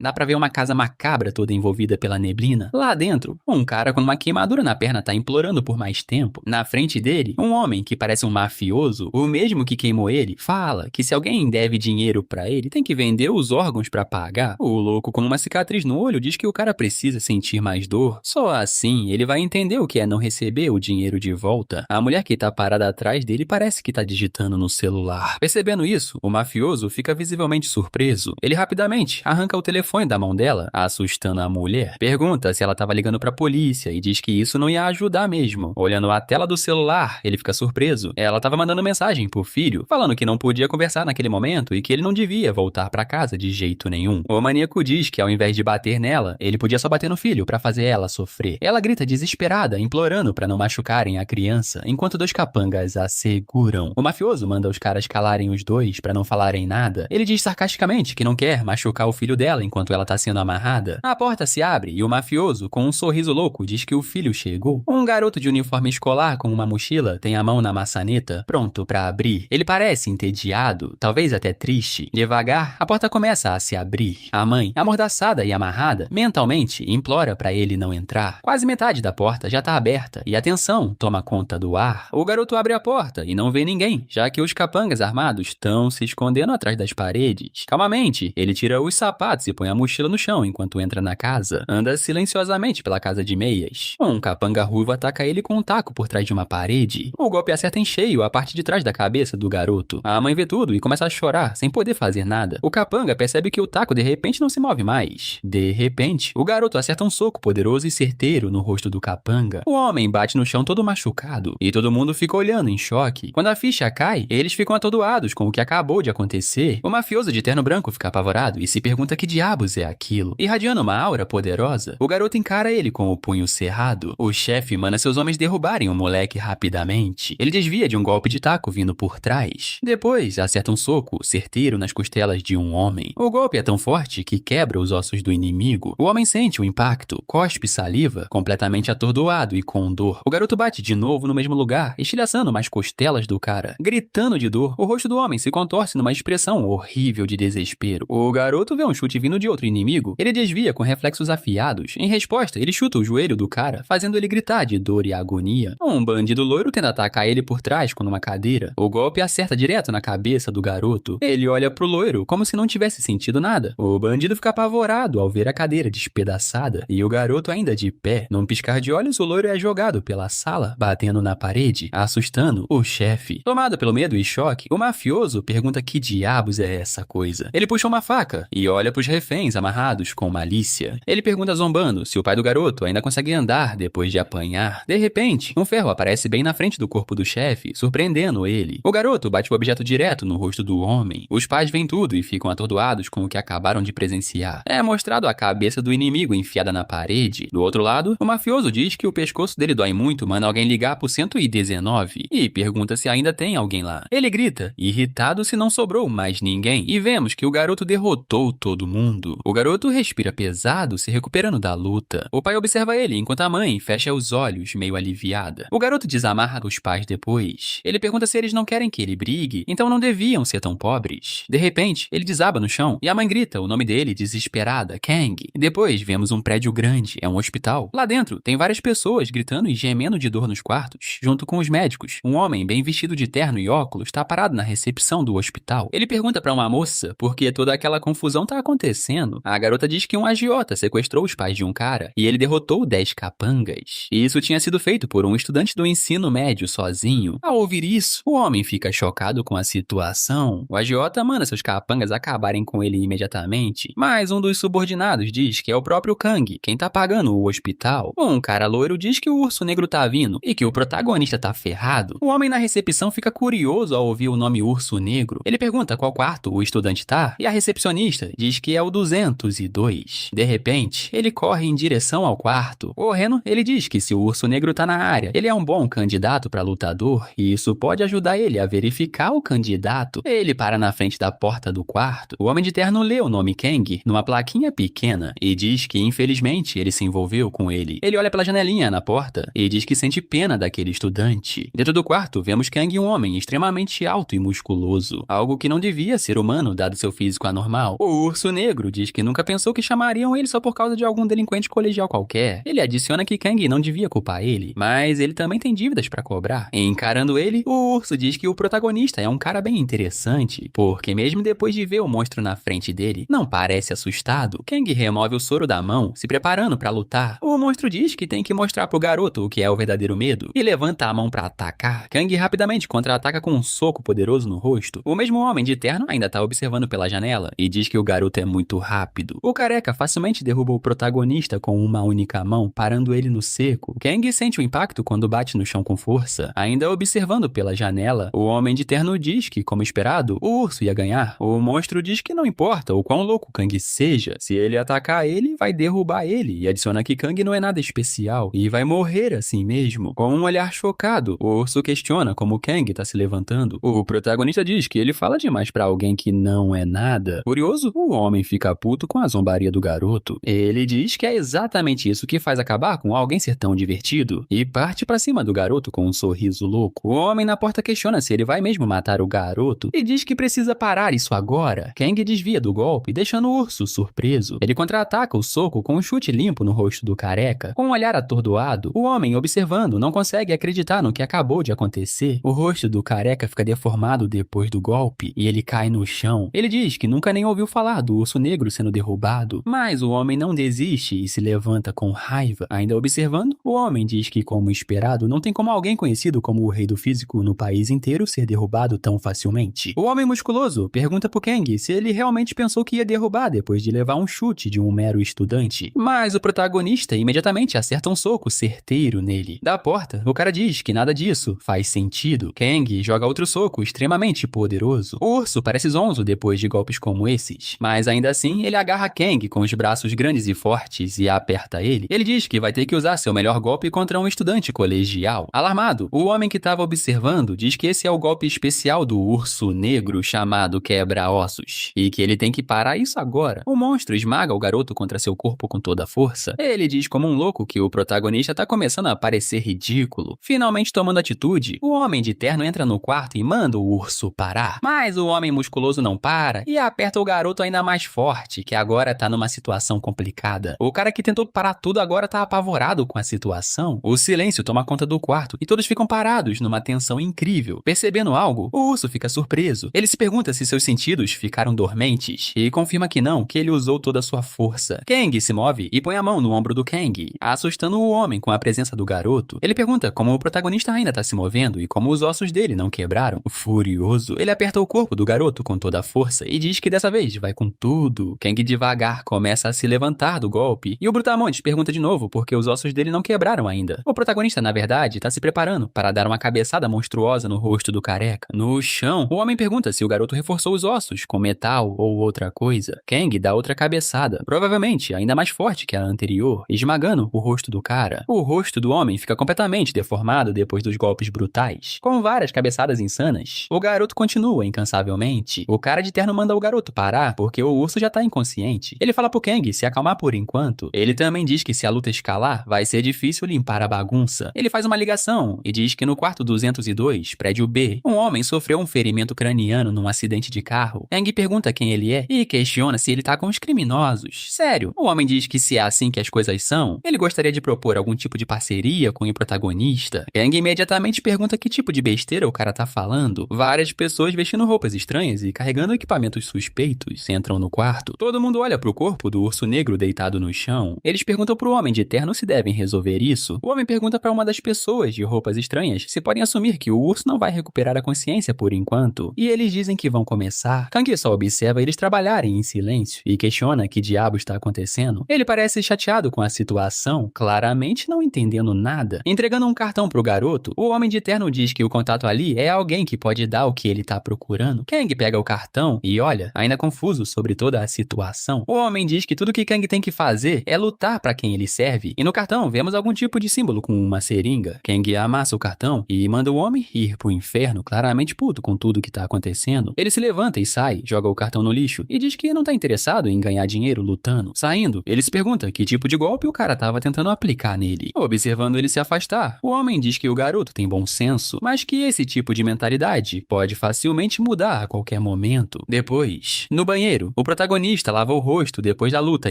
Dá pra ver uma casa macabra toda envolvida pela neblina. Lá dentro, um cara com uma queimadura na perna tá implorando por mais tempo. Na frente dele, um homem que parece um mafioso, o mesmo que queimou ele, fala que se alguém deve dinheiro pra ele, tem que vender os órgãos pra pagar. O louco com uma cicatriz no olho diz que o cara precisa sentir mais dor. Só assim ele vai entender o que é não receber o dinheiro de volta. A mulher que tá parada atrás dele parece que tá digitando no celular. Percebendo isso, o mafioso fica visivelmente surpreso. Ele rapidamente arranca o telefone da mão dela, assustando a mulher. Pergunta se ela tava ligando pra polícia e diz que isso não ia ajudar mesmo. Olhando a tela do celular, ele fica surpreso. Ela tava mandando mensagem pro filho, falando que não podia conversar naquele momento e que ele não devia voltar pra casa de jeito nenhum. O maníaco diz que ao invés de bater nela, ele podia só bater no filho pra fazer ela sofrer. Ela grita desesperada, implorando pra não machucarem a criança, enquanto dois capangas a seguram. O mafioso manda os caras calarem os dois pra não falarem nada. Ele diz sarcasticamente que não quer machucar o filho dela enquanto ela tá sendo amarrada. A porta se abre e o mafioso, com um sorriso louco, diz que o filho chegou. Um garoto de uniforme escolar com uma mochila tem a mão na maçaneta, pronto pra abrir. Ele parece entediado, talvez até triste. Devagar, a porta começa a se abrir. A mãe, amordaçada e amarrada, mentalmente implora pra ele não entrar. Quase metade da porta já tá aberta e a tensão toma conta do ar. O garoto abre a porta e não vê ninguém, já que os capangas armados estão se escondendo atrás das paredes. Calmamente, ele tira os sapatos e põe a mochila no chão enquanto entra na casa. Anda silenciosamente pela casa de meias. Um capanga ruivo ataca ele com um taco por trás de uma parede. O golpe acerta em cheio a parte de trás da cabeça do garoto. A mãe vê tudo e começa a chorar, sem poder fazer nada. O capanga percebe que o taco de repente não se move mais. De repente, o garoto acerta um soco poderoso e certeiro no rosto do capanga. O homem bate no chão todo machucado e todo mundo fica olhando em choque. Quando a ficha cai, eles ficam atordoados com o que acabou de acontecer. O mafioso de terno branco fica apavorado e se pergunta que diabos é aquilo. Irradiando uma aura poderosa, o garoto encara ele com o punho cerrado. O chefe manda seus homens derrubarem o moleque rapidamente. Ele desvia de um golpe de taco vindo por trás. Depois, acerta um soco certeiro nas costelas de um homem. O golpe é tão forte que quebra os ossos do inimigo. O homem sente o impacto, cospe saliva, completamente atordoado e com dor. O garoto bate de novo no mesmo lugar, estilhaçando mais costelas do cara. Gritando de dor, o rosto do homem se contorce numa expressão horrível de desespero. O garoto vê um chute vindo de outro inimigo. Ele desvia com reflexos afiados. Em resposta, ele chuta o joelho do cara, fazendo ele gritar de dor e agonia. Um bandido loiro tenta atacar ele por trás com uma cadeira. O golpe acerta direto na cabeça do garoto. Ele olha pro loiro como se não tivesse sentido nada. O bandido fica apavorado ao ver a cadeira despedaçada e o garoto ainda de pé. Num piscar de olhos, o loiro é jogado pela sala, batendo na parede, assustando o chefe. Tomado pelo medo e choque, o mafioso pergunta que diabos é essa coisa. Ele puxa uma faca e olha pros reféns amarrados com malícia. Ele pergunta zombando se o pai do garoto ainda consegue andar depois de apanhar. De repente, um ferro aparece bem na frente do corpo do chefe, surpreendendo ele. O garoto bate o objeto direto no rosto do homem. Os pais veem tudo e ficam atordoados com o que acabaram de presenciar. É mostrado a cabeça do inimigo enfiada na parede. Do outro lado, o mafioso diz que o pescoço dele dói muito, manda alguém ligar pro 119 e pergunta se ainda tem alguém lá. Ele grita, irritado se não sobrou mais ninguém, e vemos que o garoto derrotou todo mundo. O garoto respira pesado, se recuperando da luta. O pai observa ele enquanto a mãe fecha os olhos, meio aliviada. O garoto desamarra os pais depois. Ele pergunta se eles não querem que ele brigue, então não deviam ser tão pobres. De repente, ele desaba no chão e a mãe grita o nome dele desesperada, Kang. Depois vemos um prédio grande, é um hospital. Lá dentro, tem várias pessoas gritando e gemendo de dor nos quartos, junto com os médicos. Um homem bem vestido de terno e óculos tá parado na recepção do hospital. Ele pergunta pra uma moça por que toda aquela confusão tá acontecendo. A garota diz que um agiota sequestrou os pais de um cara e ele derrotou 10 capangas. E isso tinha sido feito por um estudante do ensino médio sozinho. Ao ouvir isso, o homem fica chocado com a situação. O agiota manda seus capangas acabarem com ele imediatamente, mas um dos subordinados diz que é o próprio Kang quem tá pagando o hospital. Um cara loiro diz que o urso negro tá vindo e que o protagonista tá ferrado. O homem na recepção fica curioso ao ouvir o nome urso negro. Ele pergunta qual quarto o estudante tá e a recepcionista diz que é o 202. De repente, ele corre em direção ao quarto. Correndo, ele diz que se o urso negro tá na área, ele é um bom candidato pra lutador e isso pode ajudar ele a verificar o candidato. Ele para na frente da porta do quarto. O homem de terno lê o nome Kang numa plaquinha pequena e diz que infelizmente ele se envolveu com ele. Ele olha pela janelinha na porta e diz que sente pena daquele estudante. Dentro do quarto, vemos Kang um homem extremamente alto e musculoso, algo que não devia ser humano dado seu físico anormal. O urso negro diz que nunca pensou que chamariam ele só por causa de algum delinquente colegial qualquer. Ele adiciona que Kang não devia culpar ele, mas ele também tem dívidas pra cobrar. Encarando ele, o urso diz que o protagonista é um cara bem interessante, porque mesmo depois de ver o monstro na frente dele, não parece assustado. Kang remove o soro da mão, se preparando pra lutar. O monstro diz que tem que mostrar pro garoto o que é o verdadeiro medo e levanta a mão pra atacar. Kang rapidamente contra-ataca com um soco poderoso no rosto. O mesmo homem de terno ainda tá observando pela janela e diz que o garoto é muito rápido. O careca facilmente derruba o protagonista com uma única mão, parando ele no seco. Kang sente o impacto quando bate no chão com força. Ainda observando pela janela, o homem de terno diz que, como esperado, o urso ia ganhar. O monstro diz que não importa o quão louco Kang seja, se ele atacar ele, vai derrubar ele, e adiciona que Kang não é nada especial e vai morrer assim mesmo. Com um olhar chocado, o urso questiona como Kang tá se levantando. O protagonista diz que ele fala demais pra alguém que não é nada. Curioso, o homem fica puto com a zombaria do garoto. Ele diz que é exatamente isso que faz acabar com alguém ser tão divertido e parte pra cima do garoto com um sorriso louco. O homem na porta questiona se ele vai mesmo matar o garoto e diz que precisa parar isso agora. Kang desvia do golpe, deixando o urso surpreso. Ele contra-ataca o soco com um chute limpo no rosto do careca. Com um olhar atordoado, o homem, observando, não consegue acreditar no que acabou de acontecer. O rosto do careca fica deformado depois do golpe e ele cai no chão. Ele diz que nunca nem ouviu falar do urso negro sendo derrubado, mas o homem não desiste e se levanta com raiva. Ainda observando, o homem diz que, como esperado, não tem como alguém conhecido como o rei do físico no país inteiro ser derrubado tão facilmente. O homem musculoso pergunta pro Kang se ele realmente pensou que ia derrubar depois de levar um chute de um mero estudante, mas o protagonista imediatamente acerta um soco certeiro nele. Da porta, o cara diz que nada disso faz sentido. Kang joga outro soco extremamente poderoso. O urso parece zonzo depois de golpes como esses, mas ainda assim ele agarra Kang com os braços grandes e fortes e aperta ele. Ele diz que vai ter que usar seu melhor golpe contra um estudante colegial. Alarmado, o homem que estava observando diz que esse é o golpe especial do urso negro chamado quebra-ossos e que ele tem que parar isso agora. O monstro esmaga o garoto contra seu corpo com toda a força. Ele diz como um louco que o protagonista tá começando a parecer ridículo. Finalmente tomando atitude, o homem de terno entra no quarto e manda o urso parar. Mas o homem musculoso não para e aperta o garoto ainda mais forte, que agora tá numa situação complicada. O cara que tentou parar tudo agora tá apavorado com a situação. O silêncio toma conta do quarto e todos ficam parados numa tensão incrível. Percebendo algo, o urso fica surpreso. Ele se pergunta se seus sentidos ficaram dormentes e confirma que não, que ele usou toda a sua força. Kang se move e põe a mão no ombro do Kang, assustando o homem com a presença do garoto. Ele pergunta como o protagonista ainda tá se movendo e como os ossos dele não quebraram. Furioso, ele aperta o corpo do garoto com toda a força e diz que dessa vez vai com tudo. Kang devagar começa a se levantar do golpe e o Brutamontes pergunta de novo porque os ossos dele não quebraram ainda. O protagonista, na verdade, tá se preparando para dar uma cabeçada monstruosa no rosto do careca. No chão, o homem pergunta se o garoto reforçou os ossos com metal ou outra coisa. Kang dá outra cabeçada, provavelmente ainda mais forte que a anterior, esmagando o rosto do cara. O rosto do homem fica completamente deformado depois dos golpes brutais, com várias cabeçadas insanas. O garoto continua incansavelmente. O cara de terno manda o garoto parar porque o urso já tá inconsciente. Ele fala pro Kang se acalmar por enquanto. Ele também diz que se a luta escalar, vai ser difícil limpar a bagunça. Ele faz uma ligação e diz que no quarto 202, prédio B, um homem sofreu um ferimento craniano num acidente de carro. Kang pergunta quem ele é e questiona se ele tá com os criminosos. Sério, o homem diz que se é assim que as coisas são, ele gostaria de propor algum tipo de parceria com o protagonista. Kang imediatamente pergunta que tipo de besteira o cara tá falando. Várias pessoas vestindo roupas estranhas e carregando equipamentos suspeitos entram no quarto. Todo mundo olha pro corpo do urso negro deitado no chão. Eles perguntam pro homem de terno se devem resolver isso. O homem pergunta pra uma das pessoas de roupas estranhas se podem assumir que o urso não vai recuperar a consciência por enquanto. E eles dizem que vão começar. Kang só observa eles trabalharem em silêncio e questiona que diabo está acontecendo. Ele parece chateado com a situação, claramente não entendendo nada. Entregando um cartão pro garoto, o homem de terno diz que o contato ali é alguém que pode dar o que ele tá procurando. Kang pega o cartão e olha, ainda confuso sobre toda a situação. O homem diz que tudo que Kang tem que fazer é lutar pra quem ele serve. E no cartão vemos algum tipo de símbolo com uma seringa. Kang amassa o cartão e manda o homem ir pro inferno, claramente puto com tudo que tá acontecendo. Ele se levanta e sai, joga o cartão no lixo e diz que não tá interessado em ganhar dinheiro lutando. Saindo, ele se pergunta que tipo de golpe o cara tava tentando aplicar nele. Observando ele se afastar, o homem diz que o garoto tem bom senso, mas que esse tipo de mentalidade pode facilmente mudar a qualquer momento. Depois, no banheiro, o protagonista protagonista lava o rosto depois da luta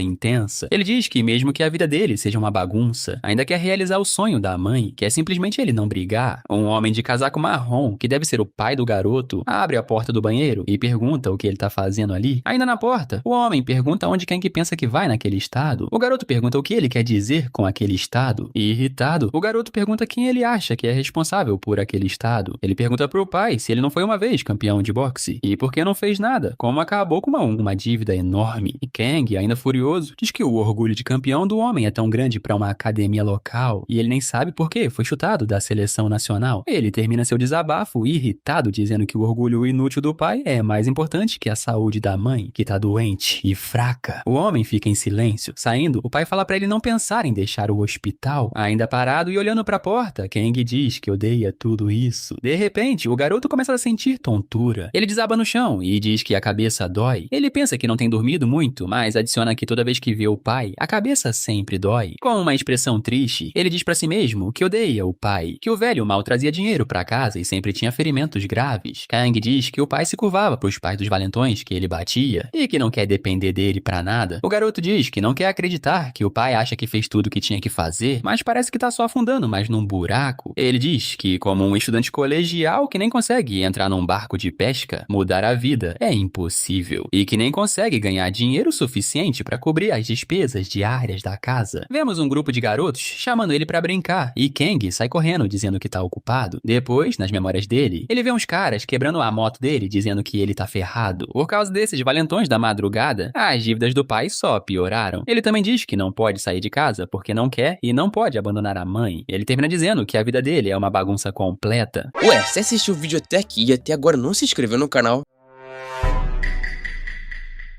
intensa. Ele diz que mesmo que a vida dele seja uma bagunça, ainda quer realizar o sonho da mãe, que é simplesmente ele não brigar. Um homem de casaco marrom, que deve ser o pai do garoto, abre a porta do banheiro e pergunta o que ele tá fazendo ali. Ainda na porta, o homem pergunta onde Kang pensa que vai naquele estado. O garoto pergunta o que ele quer dizer com aquele estado. E irritado, o garoto pergunta quem ele acha que é responsável por aquele estado. Ele pergunta pro pai se ele não foi uma vez campeão de boxe e por que não fez nada, como acabou com uma dívida enorme. E Kang, ainda furioso, diz que o orgulho de campeão do homem é tão grande para uma academia local e ele nem sabe por que foi chutado da seleção nacional. Ele termina seu desabafo irritado, dizendo que o orgulho inútil do pai é mais importante que a saúde da mãe, que tá doente e fraca. O homem fica em silêncio. Saindo, o pai fala para ele não pensar em deixar o hospital. Ainda parado e olhando para a porta, Kang diz que odeia tudo isso. De repente, o garoto começa a sentir tontura. Ele desaba no chão e diz que a cabeça dói. Ele pensa que não tem dormido muito, mas adiciona que toda vez que vê o pai, a cabeça sempre dói. Com uma expressão triste, ele diz para si mesmo que odeia o pai, que o velho mal trazia dinheiro para casa e sempre tinha ferimentos graves. Kang diz que o pai se curvava pros pais dos valentões que ele batia e que não quer depender dele pra nada. O garoto diz que não quer acreditar que o pai acha que fez tudo o que tinha que fazer, mas parece que tá só afundando mais num buraco. Ele diz que, como um estudante colegial que nem consegue entrar num barco de pesca, mudar a vida é impossível e que nem consegue ganhar dinheiro suficiente pra cobrir as despesas diárias da casa. Vemos um grupo de garotos chamando ele pra brincar e Kang sai correndo dizendo que tá ocupado. Depois, nas memórias dele, ele vê uns caras quebrando a moto dele dizendo que ele tá ferrado. Por causa desses valentões da madrugada, as dívidas do pai só pioraram. Ele também diz que não pode sair de casa porque não quer e não pode abandonar a mãe. Ele termina dizendo que a vida dele é uma bagunça completa. Ué, você assistiu o vídeo até aqui e até agora não se inscreveu no canal?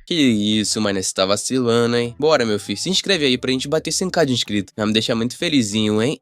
Que isso, mano, você tá vacilando, hein? Bora, meu filho, se inscreve aí pra gente bater 100k de inscrito. Vai me deixar muito felizinho, hein?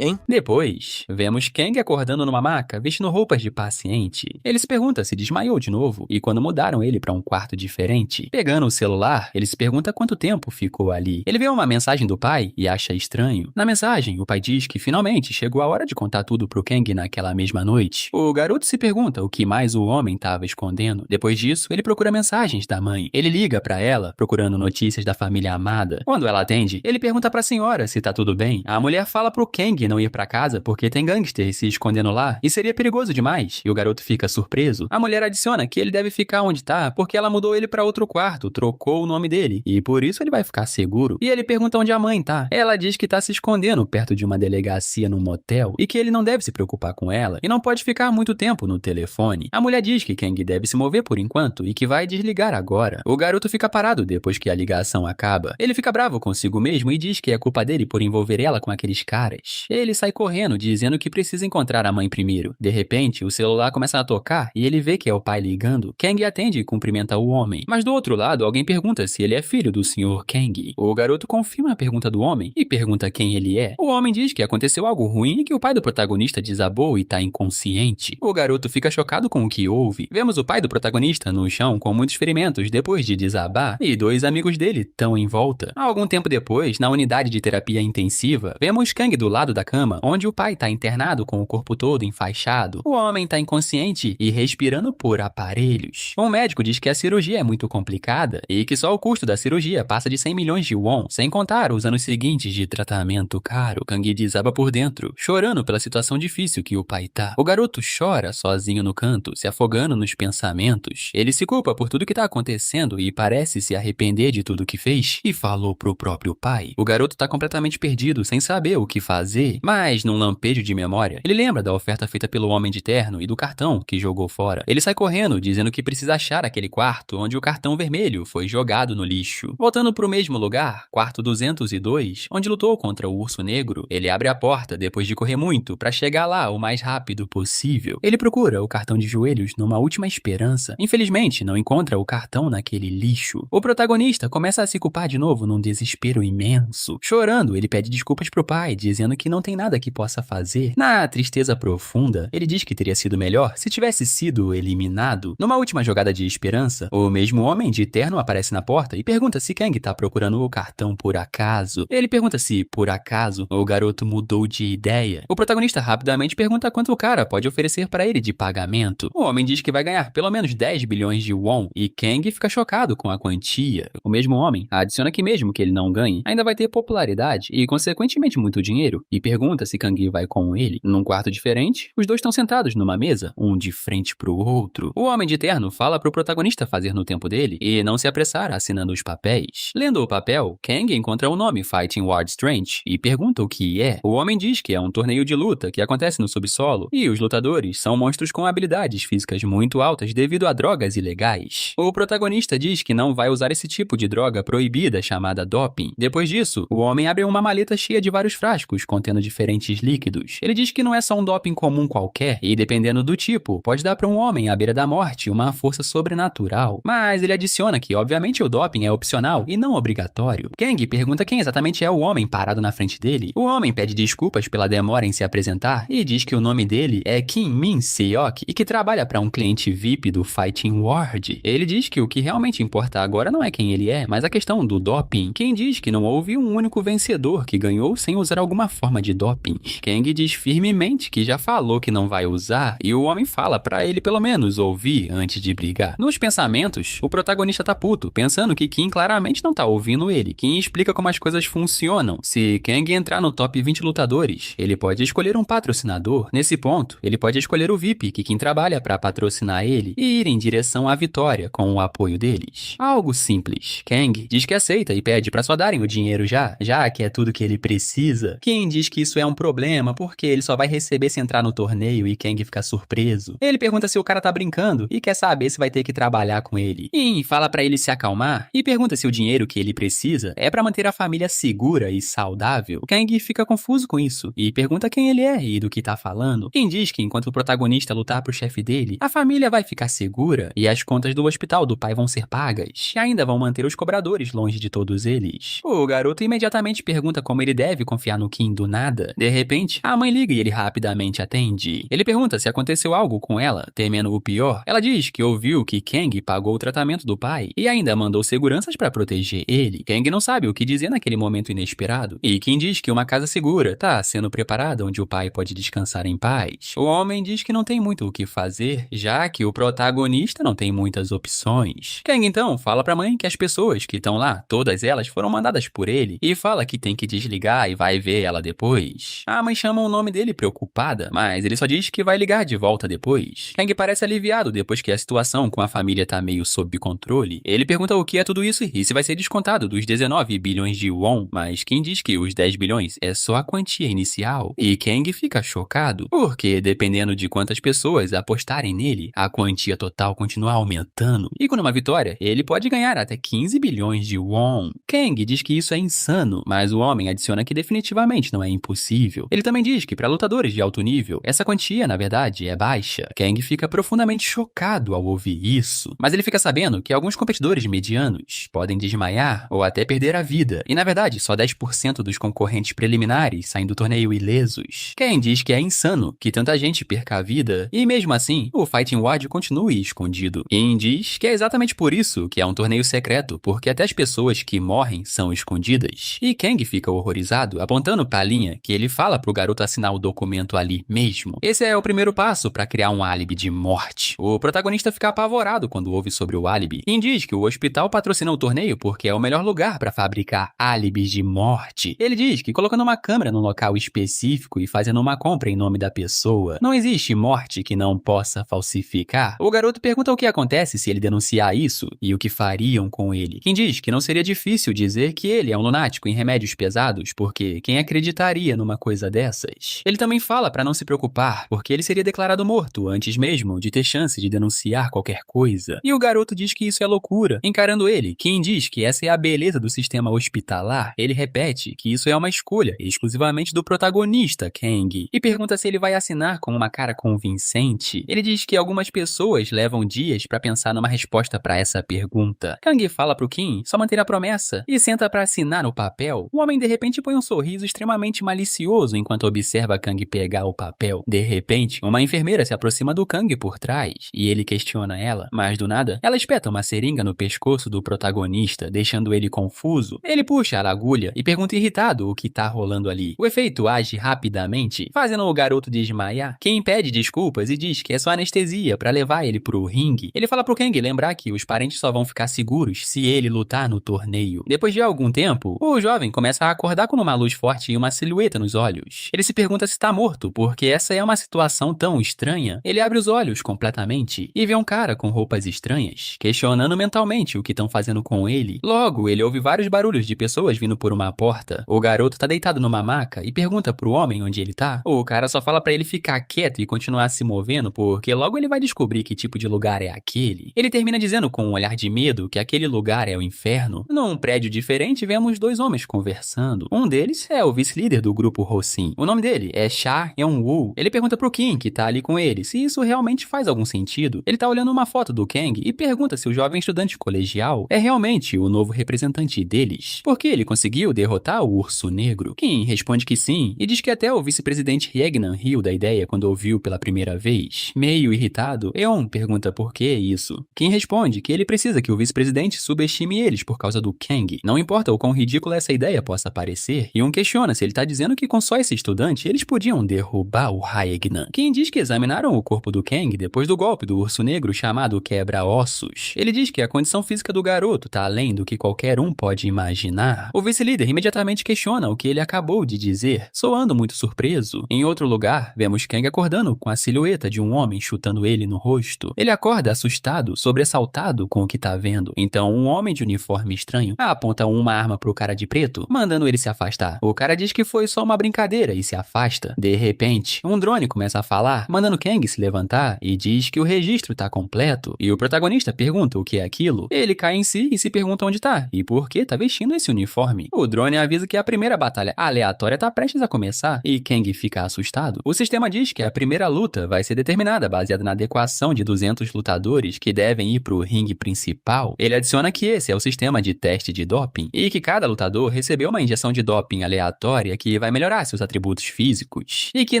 Depois, vemos Kang acordando numa maca, vestindo roupas de paciente. Ele se pergunta se desmaiou de novo, e quando mudaram ele pra um quarto diferente. Pegando o celular, ele se pergunta quanto tempo ficou ali. Ele vê uma mensagem do pai e acha estranho. Na mensagem, o pai diz que finalmente chegou a hora de contar tudo pro Kang naquela mesma noite. O garoto se pergunta o que mais o homem tava escondendo. Depois disso, ele procura mensagens da mãe. Ele liga pra ela, procurando notícias da família amada. Quando ela atende, ele pergunta pra senhora se tá tudo bem. A mulher fala pro Kang não ir pra casa porque tem gangsters se escondendo lá e seria perigoso demais. E o garoto fica surpreso. A mulher adiciona que ele deve ficar onde tá porque ela mudou ele pra outro quarto, trocou o nome dele e por isso ele vai ficar seguro. E ele pergunta onde a mãe tá. Ela diz que tá se escondendo perto de uma delegacia num motel e que ele não deve se preocupar com ela e não pode ficar muito tempo no telefone. A mulher diz que Kang deve se mover por enquanto e que vai desligar agora. O garoto fica parado depois que a ligação acaba. Ele fica bravo consigo mesmo e diz que é culpa dele por envolver ela com aqueles caras. Ele sai correndo, dizendo que precisa encontrar a mãe primeiro. De repente, o celular começa a tocar e ele vê que é o pai ligando. Kang atende e cumprimenta o homem. Mas do outro lado, alguém pergunta se ele é filho do Sr. Kang. O garoto confirma a pergunta do homem e pergunta quem ele é. O homem diz que aconteceu algo ruim e que o pai do protagonista desabou e tá inconsciente. O garoto fica chocado com o que ouve. Vemos o pai do protagonista no chão com muitos ferimentos depois de desabar e dois amigos dele tão em volta. Algum tempo depois, na unidade de terapia intensiva, vemos Kang do lado da cama, onde o pai tá internado com o corpo todo enfaixado. O homem tá inconsciente e respirando por aparelhos. Um médico diz que a cirurgia é muito complicada e que só o custo da cirurgia passa de 100 milhões de won, sem contar os anos seguintes de tratamento caro. Kang desaba por dentro, chorando pela situação difícil que o pai tá. O garoto chora sozinho no canto, se afogando nos pensamentos. Ele se culpa por tudo que tá acontecendo e parece se arrepender de tudo que fez e falou pro próprio pai. O garoto tá completamente perdido, sem saber o que fazer, mas num lampejo de memória, ele lembra da oferta feita pelo homem de terno e do cartão que jogou fora. Ele sai correndo, dizendo que precisa achar aquele quarto onde o cartão vermelho foi jogado no lixo. Voltando pro mesmo lugar, quarto 202, onde lutou contra o urso negro, ele abre a porta depois de correr muito pra chegar lá o mais rápido possível. Ele procura o cartão de joelhos numa última esperança. Infelizmente, não encontra o cartão naquele lixo. O protagonista começa a se culpar de novo num desespero imenso. Chorando, ele pede desculpas pro pai, dizendo que não tem nada que possa fazer. Na tristeza profunda, ele diz que teria sido melhor se tivesse sido eliminado. Numa última jogada de esperança, o mesmo homem de terno aparece na porta e pergunta se Kang tá procurando o cartão por acaso. Ele pergunta se, por acaso, o garoto mudou de ideia. O protagonista rapidamente pergunta quanto o cara pode oferecer pra ele de pagamento. O homem diz que vai ganhar pelo menos 10 bilhões de won e Kang fica chocado chocado com a quantia. O mesmo homem adiciona que mesmo que ele não ganhe, ainda vai ter popularidade e, consequentemente, muito dinheiro, e pergunta se Kang vai com ele. Num quarto diferente, os dois estão sentados numa mesa, um de frente pro outro. O homem de terno fala pro protagonista fazer no tempo dele e não se apressar assinando os papéis. Lendo o papel, Kang encontra o nome Fighting Ward Strange e pergunta o que é. O homem diz que é um torneio de luta que acontece no subsolo e os lutadores são monstros com habilidades físicas muito altas devido a drogas ilegais. O protagonista diz que não vai usar esse tipo de droga proibida chamada doping. Depois disso, o homem abre uma maleta cheia de vários frascos contendo diferentes líquidos. Ele diz que não é só um doping comum qualquer e, dependendo do tipo, pode dar para um homem à beira da morte uma força sobrenatural. Mas ele adiciona que, obviamente, o doping é opcional e não obrigatório. Kang pergunta quem exatamente é o homem parado na frente dele. O homem pede desculpas pela demora em se apresentar e diz que o nome dele é Kim Min Seok e que trabalha para um cliente VIP do Fighting Ward. Ele diz que o que realmente importa agora não é quem ele é, mas a questão do doping. Quem diz que não houve um único vencedor que ganhou sem usar alguma forma de doping. Kang diz firmemente que já falou que não vai usar e o homem fala para ele pelo menos ouvir antes de brigar. Nos pensamentos, o protagonista tá puto, pensando que Kim claramente não tá ouvindo ele. Kim explica como as coisas funcionam. Se Kang entrar no top 20 lutadores, ele pode escolher um patrocinador. Nesse ponto, ele pode escolher o VIP, que Kim trabalha para patrocinar ele, e ir em direção à vitória com o apoio deles. Algo simples. Kang diz que aceita e pede para só darem o dinheiro já que é tudo que ele precisa. Kim diz que isso é um problema porque ele só vai receber se entrar no torneio e Kang fica surpreso. Ele pergunta se o cara tá brincando e quer saber se vai ter que trabalhar com ele. Kim fala para ele se acalmar e pergunta se o dinheiro que ele precisa é para manter a família segura e saudável. Kang fica confuso com isso e pergunta quem ele é e do que tá falando. Kim diz que enquanto o protagonista lutar pro chefe dele, a família vai ficar segura e as contas do hospital do pai vão ser pagas e ainda vão manter os cobradores longe de todos eles. O garoto imediatamente pergunta como ele deve confiar no Kim do nada. De repente, a mãe liga e ele rapidamente atende. Ele pergunta se aconteceu algo com ela, temendo o pior. Ela diz que ouviu que Kang pagou o tratamento do pai e ainda mandou seguranças para proteger ele. Kang não sabe o que dizer naquele momento inesperado. E Kim diz que uma casa segura tá sendo preparada onde o pai pode descansar em paz. O homem diz que não tem muito o que fazer, já que o protagonista não tem muitas opções. Kang então fala pra mãe que as pessoas que estão lá, todas elas foram mandadas por ele e fala que tem que desligar e vai ver ela depois. A mãe chama o nome dele preocupada, mas ele só diz que vai ligar de volta depois. Kang parece aliviado depois que a situação com a família tá meio sob controle. Ele pergunta o que é tudo isso e se vai ser descontado dos 19 bilhões de won, mas Kim diz que os 10 bilhões é só a quantia inicial. E Kang fica chocado, porque dependendo de quantas pessoas apostarem nele, a quantia total continua aumentando. E com uma vitória, ele pode ganhar até 15 bilhões de won. Kang diz que isso é insano, mas o homem adiciona que definitivamente não é impossível. Ele também diz que para lutadores de alto nível, essa quantia, na verdade, é baixa. Kang fica profundamente chocado ao ouvir isso, mas ele fica sabendo que alguns competidores medianos podem desmaiar ou até perder a vida, e na verdade só 10% dos concorrentes preliminares saem do torneio ilesos. Kang diz que é insano que tanta gente perca a vida, e mesmo assim, o Fighting Ward continue escondido. Kim diz que é exatamente por isso que é um torneio secreto, porque até as pessoas que morrem são escondidas. E Kang fica horrorizado, apontando pra linha que ele fala pro garoto assinar o documento ali mesmo. Esse é o primeiro passo para criar um álibi de morte. O protagonista fica apavorado quando ouve sobre o álibi. Kim diz que o hospital patrocina o torneio porque é o melhor lugar para fabricar álibis de morte. Ele diz que colocando uma câmera num local específico e fazendo uma compra em nome da pessoa, não existe morte que não possa falsificar. O garoto pergunta o que acontece se ele denunciar isso e o que fariam com ele. Kim diz que não seria difícil dizer que ele é um lunático em remédios pesados, porque quem acreditaria numa coisa dessas? Ele também fala para não se preocupar, porque ele seria declarado morto antes mesmo de ter chance de denunciar qualquer coisa. E o garoto diz que isso é loucura. Encarando ele, Kim diz que essa é a beleza do sistema hospitalar. Ele repete que isso é uma escolha exclusivamente do protagonista, Kang, e pergunta se ele vai assinar com uma cara convincente. Ele diz que algumas pessoas levam dias para pensar numa resposta para essa pergunta. Kang fala pro Kim só manter a promessa e senta para assinar no papel. O homem de repente põe um sorriso extremamente malicioso enquanto observa Kang pegar o papel. De repente, uma enfermeira se aproxima do Kang por trás e ele questiona ela, mas do nada, ela espeta uma seringa no pescoço do protagonista, deixando ele confuso. Ele puxa a agulha e pergunta irritado o que tá rolando ali. O efeito age rapidamente, fazendo o garoto desmaiar. Kim pede desculpas e diz que é só anestesia para levar ele pro ringue. Ele fala pro Kang lembrar que os os parentes só vão ficar seguros se ele lutar no torneio. Depois de algum tempo, o jovem começa a acordar com uma luz forte e uma silhueta nos olhos. Ele se pergunta se está morto, porque essa é uma situação tão estranha. Ele abre os olhos completamente e vê um cara com roupas estranhas, questionando mentalmente o que estão fazendo com ele. Logo, ele ouve vários barulhos de pessoas vindo por uma porta. O garoto tá deitado numa maca e pergunta pro homem onde ele tá. O cara só fala pra ele ficar quieto e continuar se movendo, porque logo ele vai descobrir que tipo de lugar é aquele. Ele termina dizendo com um olhar de medo que aquele lugar é o inferno. Num prédio diferente, vemos dois homens conversando. Um deles é o vice-líder do grupo Hosin. O nome dele é Cha Yeon-woo. Ele pergunta pro Kim, que tá ali com ele, se isso realmente faz algum sentido. Ele tá olhando uma foto do Kang e pergunta se o jovem estudante colegial é realmente o novo representante deles, porque ele conseguiu derrotar o Urso Negro. Kim responde que sim, e diz que até o vice-presidente Hyegnan riu da ideia quando ouviu pela primeira vez. Meio irritado, Eon pergunta por que isso. Kim responde que ele precisa que o vice-presidente subestime eles por causa do Kang. Não importa o quão ridícula essa ideia possa parecer, Eon questiona se ele tá dizendo que com só esse estudante eles podiam derrubar o Hyegnan. Kim diz que examinaram o corpo do Kang depois do golpe do Urso Negro chamado Quebra-Ossos. Ele diz que a condição física do garoto tá além do que qualquer um pode imaginar. O vice-líder imediatamente questiona o que ele acabou de dizer, soando muito surpreso. Em outro lugar, vemos Kang acordando com a silhueta de um homem chutando ele no rosto. Ele acorda assustado, sobressaltado com o que tá vendo. Então, um homem de uniforme estranho aponta uma arma pro cara de preto, mandando ele se afastar. O cara diz que foi só uma brincadeira e se afasta. De repente, um drone começa a falar, mandando Kang se levantar e diz que o registro tá completo. E o protagonista pergunta o que é aquilo. Ele cai em si e se pergunta onde tá e por que tá vestindo esse uniforme. O drone avisa que a primeira batalha aleatória tá prestes a começar e Kang fica assustado. O sistema diz que a primeira luta vai ser determinada baseada na adequação de 200 lutadores que devem ir pro ringue principal. Ele adiciona que esse é o sistema de teste de doping e que cada lutador recebeu uma injeção de doping aleatória que vai melhorar seus atributos físicos. E que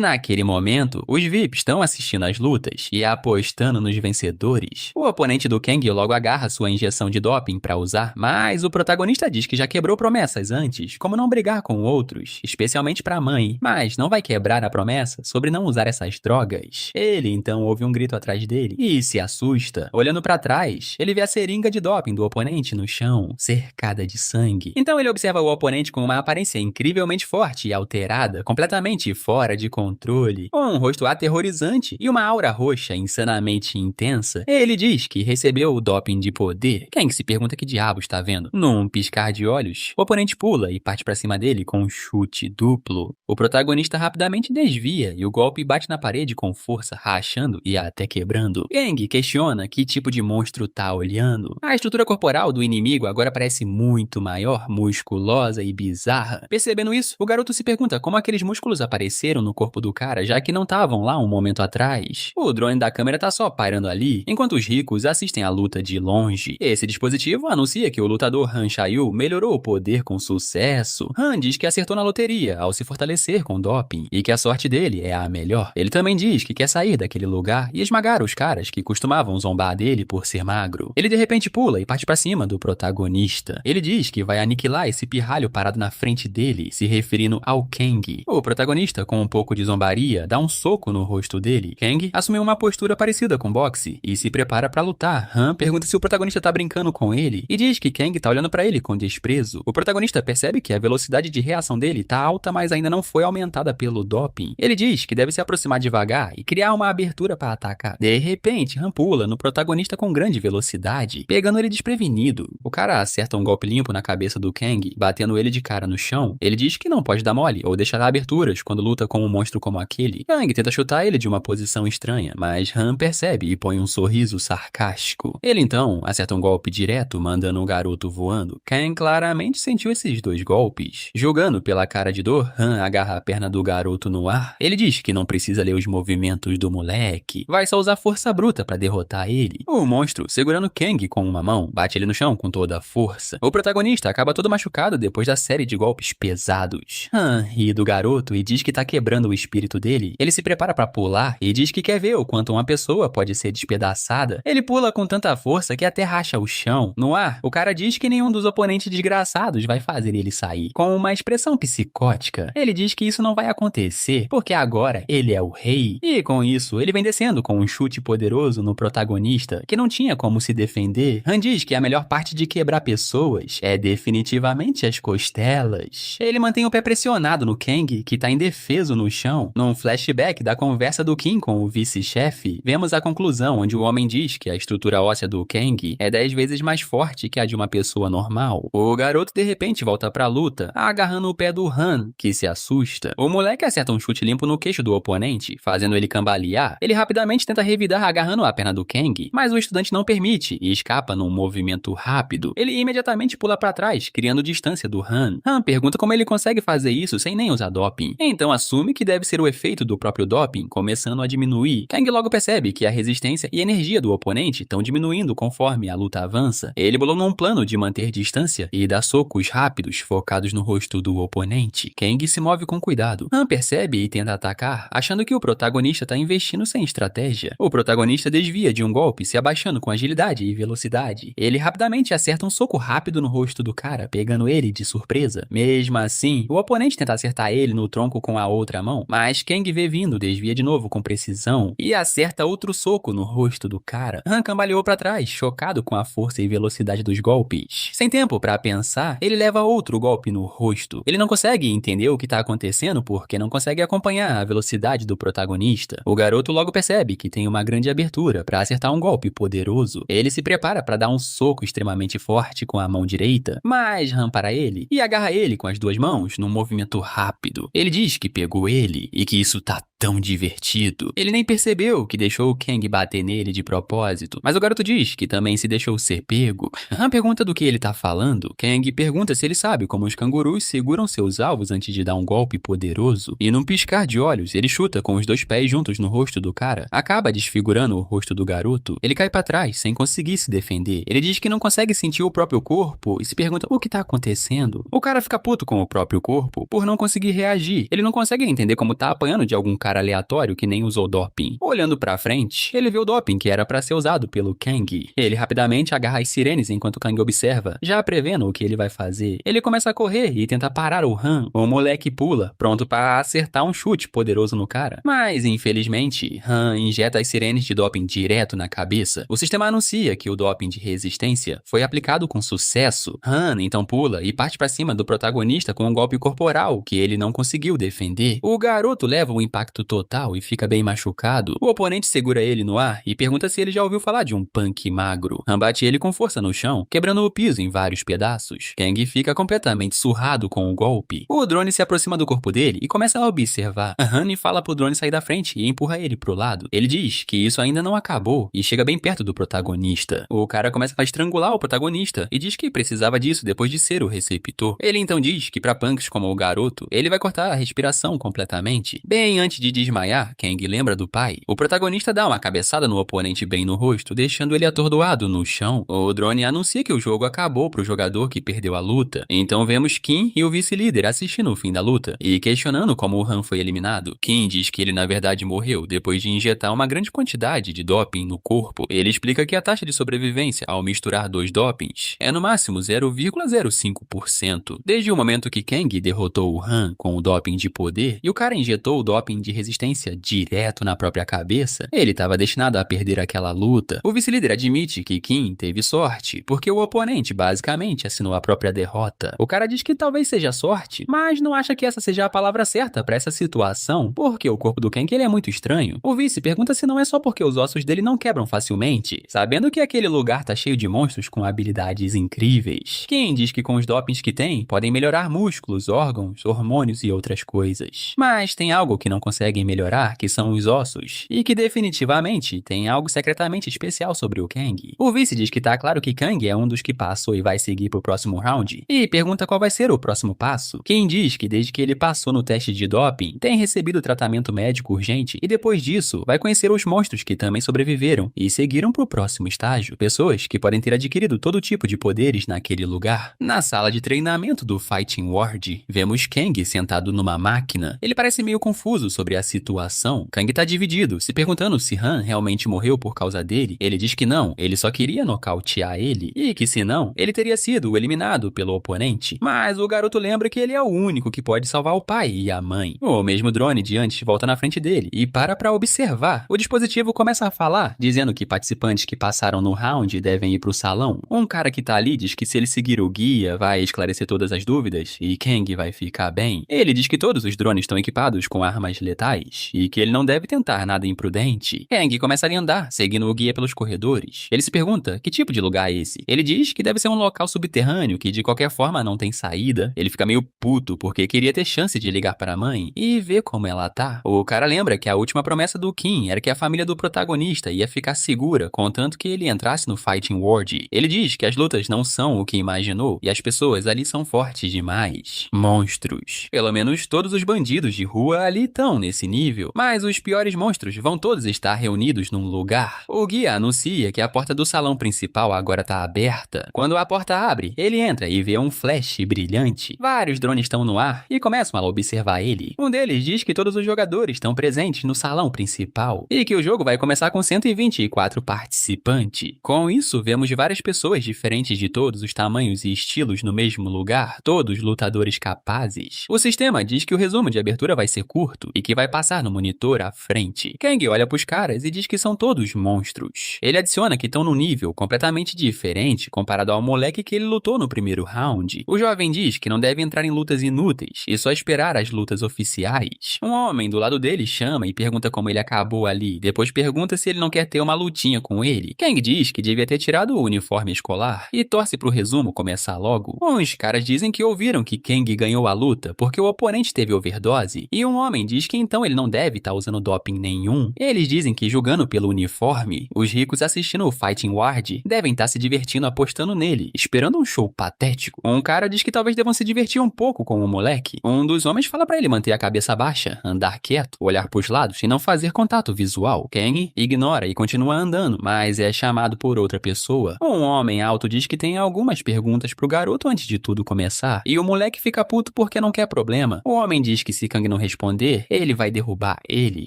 naquele momento, os VIPs estão assistindo às lutas e apostando nos vencedores. O oponente do Kang logo agarra sua injeção de doping pra usar, mas o protagonista diz que já quebrou promessas antes, como não brigar com outros, especialmente pra mãe, mas não vai quebrar a promessa sobre não usar essas drogas. Ele então ouve um grito atrás dele e se assusta. Olhando pra trás, ele vê a seringa de doping do oponente no chão, cercada de sangue. Então ele observa o oponente com uma aparência incrivelmente forte e alterada, completamente fora de controle, com um rosto aterrorizante e uma aura roxa insanamente intensa. Ele diz que recebeu o doping de poder. Kang se pergunta que diabos está vendo. Num piscar de olhos, o oponente pula e parte pra cima dele com um chute duplo. O protagonista rapidamente desvia e o golpe bate na parede com força, rachando e até quebrando. Kang questiona que tipo de monstro tá olhando. A estrutura corporal do inimigo agora parece muito maior, musculosa e bizarra. Percebendo isso, o garoto se pergunta como aqueles músculos apareceram no corpo do cara, já que não estavam lá um momento atrás. O drone da câmera tá só pairando ali, enquanto os ricos assistem a luta de longe. Esse dispositivo anuncia que o lutador Han Chayu melhorou o poder com sucesso. Han diz que acertou na loteria ao se fortalecer com doping e que a sorte dele é a melhor. Ele também diz que quer sair daquele lugar e esmagar os caras que costumavam zombar dele por ser magro. Ele de repente pula e parte pra cima do protagonista. Ele diz que vai aniquilar esse pirralho parado na frente dele, se referindo ao Kang. O protagonista, com um pouco de zombaria, dá um soco no rosto dele. Kang assume uma postura parecida com boxe e se prepara pra lutar. Han pergunta se o protagonista tá brincando com ele e diz que Kang tá olhando pra ele com desprezo. O protagonista percebe que a velocidade de reação dele tá alta, mas ainda não foi aumentada pelo doping. Ele diz que deve se aproximar devagar e criar uma abertura para atacar. De repente, Han pula no protagonista com grande velocidade, pegando ele desprevenido. O cara acerta um golpe limpo na cabeça do Kang, batendo ele de cara no chão. Ele diz que não pode dar mole ou deixar aberturas quando luta com um monstro como aquele. Kang tenta chutar ele de uma posição estranha, mas Han percebe e põe um sorriso sarcástico. Ele então acerta um golpe direto, mandando o garoto voando. Kang claramente sentiu esses dois golpes. Julgando pela cara de dor, Han agarra a perna do garoto no ar. Ele diz que não precisa ler os movimentos do moleque, vai só usar força bruta pra derrotar ele. O monstro, segurando Kang com uma mão, bate ele no chão com toda a força. O protagonista acaba todo machucado depois da série de golpes pesados. Han ri do garoto e diz que tá quebrando o espírito dele. Ele se prepara pra pular e diz que quer ver o quanto uma pessoa pode ser despedaçada. Ele pula com tanta força que até racha o chão. No ar, o cara diz que nenhum dos oponentes desgraçados vai fazer ele sair. Com uma expressão psicótica, ele diz que isso não vai acontecer, porque agora ele é o rei. E com isso, ele vem descendo com um chute poderoso no protagonista, que não tinha como como se defender, Han diz que a melhor parte de quebrar pessoas é definitivamente as costelas. Ele mantém o pé pressionado no Kang, que tá indefeso no chão. Num flashback da conversa do Kim com o vice-chefe, vemos a conclusão onde o homem diz que a estrutura óssea do Kang é 10 vezes mais forte que a de uma pessoa normal. O garoto de repente volta pra luta, agarrando o pé do Han, que se assusta. O moleque acerta um chute limpo no queixo do oponente, fazendo ele cambalear. Ele rapidamente tenta revidar agarrando a perna do Kang, mas o estudante não permite e escapa num movimento rápido. Ele imediatamente pula pra trás, criando distância do Han. Han pergunta como ele consegue fazer isso sem nem usar doping. Então assume que deve ser o efeito do próprio doping começando a diminuir. Kang logo percebe que a resistência e energia do oponente estão diminuindo conforme a luta avança. Ele bolou num plano de manter distância e dá socos rápidos focados no rosto do oponente. Kang se move com cuidado. Han percebe e tenta atacar, achando que o protagonista tá investindo sem estratégia. O protagonista desvia de um golpe, se abaixando com agilidade e velocidade. Ele rapidamente acerta um soco rápido no rosto do cara, pegando ele de surpresa. Mesmo assim, o oponente tenta acertar ele no tronco com a outra mão, mas Kang vê vindo, desvia de novo com precisão e acerta outro soco no rosto do cara. Han cambaleou pra trás, chocado com a força e velocidade dos golpes. Sem tempo pra pensar, ele leva outro golpe no rosto. Ele não consegue entender o que tá acontecendo porque não consegue acompanhar a velocidade do protagonista. O garoto logo percebe que tem uma grande abertura pra acertar um golpe poderoso. Ele se prepara pra dar um soco extremamente forte com a mão direita, mas Han para ele e agarra ele com as duas mãos num movimento rápido. Ele diz que pegou ele e que isso tá tão divertido. Ele nem percebeu que deixou o Kang bater nele de propósito, mas o garoto diz que também se deixou ser pego. Han pergunta do que ele tá falando. Kang pergunta se ele sabe como os cangurus seguram seus alvos antes de dar um golpe poderoso, e num piscar de olhos, ele chuta com os dois pés juntos no rosto do cara. Acaba desfigurando o rosto do garoto. Ele cai pra trás, sem conseguir se defender. Ele diz que não consegue sentir o próprio corpo e se pergunta o que tá acontecendo. O cara fica puto com o próprio corpo por não conseguir reagir. Ele não consegue entender como tá apanhando de algum cara aleatório que nem usou doping. Olhando pra frente, ele vê o doping que era pra ser usado pelo Kang. Ele rapidamente agarra as sirenes enquanto Kang observa, já prevendo o que ele vai fazer. Ele começa a correr e tenta parar o Han. O moleque pula, pronto pra acertar um chute poderoso no cara. Mas, infelizmente, Han injeta as sirenes de doping direto na cabeça. O sistema anuncia que o doping de resistência foi aplicado com sucesso. Han então pula e parte pra cima do protagonista com um golpe corporal que ele não conseguiu defender. O garoto leva o impacto total e fica bem machucado. O oponente segura ele no ar e pergunta se ele já ouviu falar de um punk magro. Han bate ele com força no chão, quebrando o piso em vários pedaços. Kang fica completamente surrado com o golpe. O drone se aproxima do corpo dele e começa a observar. Han fala pro drone sair da frente e empurra ele pro lado. Ele diz que isso ainda não acabou e chega bem perto do protagonista. O cara começa a estrangular o protagonista e diz que precisava disso depois de ser o receptor. Ele então diz que pra punks como o garoto, ele vai cortar a respiração completamente. Bem antes de desmaiar, Kang lembra do pai. O protagonista dá uma cabeçada no oponente bem no rosto, deixando ele atordoado no chão. O drone anuncia que o jogo acabou pro jogador que perdeu a luta. Então vemos Kim e o vice-líder assistindo o fim da luta e questionando como o Han foi eliminado. Kim diz que ele na verdade morreu depois de injetar uma grande quantidade de doping no corpo. Ele explica que a taxa de sobrevivência ao misturar dois dopings é no máximo 0,05%. Desde o momento que Kang derrotou o Han com o doping de poder e o cara injetou o doping de resistência direto na própria cabeça, ele estava destinado a perder aquela luta. O vice-líder admite que Kim teve sorte, porque o oponente basicamente assinou a própria derrota. O cara diz que talvez seja sorte, mas não acha que essa seja a palavra certa para essa situação, porque o corpo do Kang ele é muito estranho. O vice pergunta se não é só porque os ossos dele não quebram facilmente, sabendo que aquele lugar tá cheio de monstros com habilidades incríveis. Kim diz que com os dopings que tem, podem melhorar músculos, órgãos, hormônios e outras coisas. Mas tem algo que não conseguem melhorar, que são os ossos, e que definitivamente tem algo secretamente especial sobre o Kang. O vice diz que tá claro que Kang é um dos que passou e vai seguir pro próximo round, e pergunta qual vai ser o próximo passo. Kim diz que desde que ele passou no teste de doping, tem recebido tratamento médico urgente, e depois disso, vai conhecer os monstros que também sobreviveram e seguiram pro próximo estágio, pessoas que podem ter adquirido todo tipo de poderes naquele lugar. Na sala de treinamento do Fighting Ward, vemos Kang sentado numa máquina. Ele parece meio confuso sobre sobre a situação, Kang tá dividido, se perguntando se Han realmente morreu por causa dele. Ele diz que não, ele só queria nocautear ele, e que se não, ele teria sido eliminado pelo oponente. Mas o garoto lembra que ele é o único que pode salvar o pai e a mãe. O mesmo drone de antes volta na frente dele e para pra observar. O dispositivo começa a falar, dizendo que participantes que passaram no round devem ir pro salão. Um cara que tá ali diz que se ele seguir o guia, vai esclarecer todas as dúvidas e Kang vai ficar bem. Ele diz que todos os drones estão equipados com armas letais e que ele não deve tentar nada imprudente. Kang começa a andar, seguindo o guia pelos corredores. Ele se pergunta que tipo de lugar é esse. Ele diz que deve ser um local subterrâneo que de qualquer forma não tem saída. Ele fica meio puto porque queria ter chance de ligar para a mãe e ver como ela tá. O cara lembra que a última promessa do Kim era que a família do protagonista ia ficar segura, contanto que ele entrasse no Fighting World. Ele diz que as lutas não são o que imaginou e as pessoas ali são fortes demais. Monstros. Pelo menos todos os bandidos de rua ali estão nesse nível, mas os piores monstros vão todos estar reunidos num lugar. O guia anuncia que a porta do salão principal agora tá aberta. Quando a porta abre, ele entra e vê um flash brilhante. Vários drones estão no ar e começam a observar ele. Um deles diz que todos os jogadores estão presentes no salão principal e que o jogo vai começar com 124 participantes. Com isso, vemos várias pessoas diferentes de todos os tamanhos e estilos no mesmo lugar, todos lutadores capazes. O sistema diz que o resumo de abertura vai ser curto e que vai passar no monitor à frente. Kang olha pros caras e diz que são todos monstros. Ele adiciona que estão num nível completamente diferente comparado ao moleque que ele lutou no primeiro round. O jovem diz que não deve entrar em lutas inúteis e só esperar as lutas oficiais. Um homem do lado dele chama e pergunta como ele acabou ali, depois pergunta se ele não quer ter uma lutinha com ele. Kang diz que devia ter tirado o uniforme escolar e torce pro resumo começar logo. Uns caras dizem que ouviram que Kang ganhou a luta porque o oponente teve overdose, e um homem diz que então ele não deve estar usando doping nenhum. Eles dizem que julgando pelo uniforme, os ricos assistindo o Fighting World devem estar se divertindo apostando nele, esperando um show patético. Um cara diz que talvez devam se divertir um pouco com o moleque. Um dos homens fala pra ele manter a cabeça baixa, andar quieto, olhar pros lados e não fazer contato visual. Kang ignora e continua andando, mas é chamado por outra pessoa. Um homem alto diz que tem algumas perguntas pro garoto antes de tudo começar, e o moleque fica puto porque não quer problema. O homem diz que se Kang não responder, ele vai derrubar ele.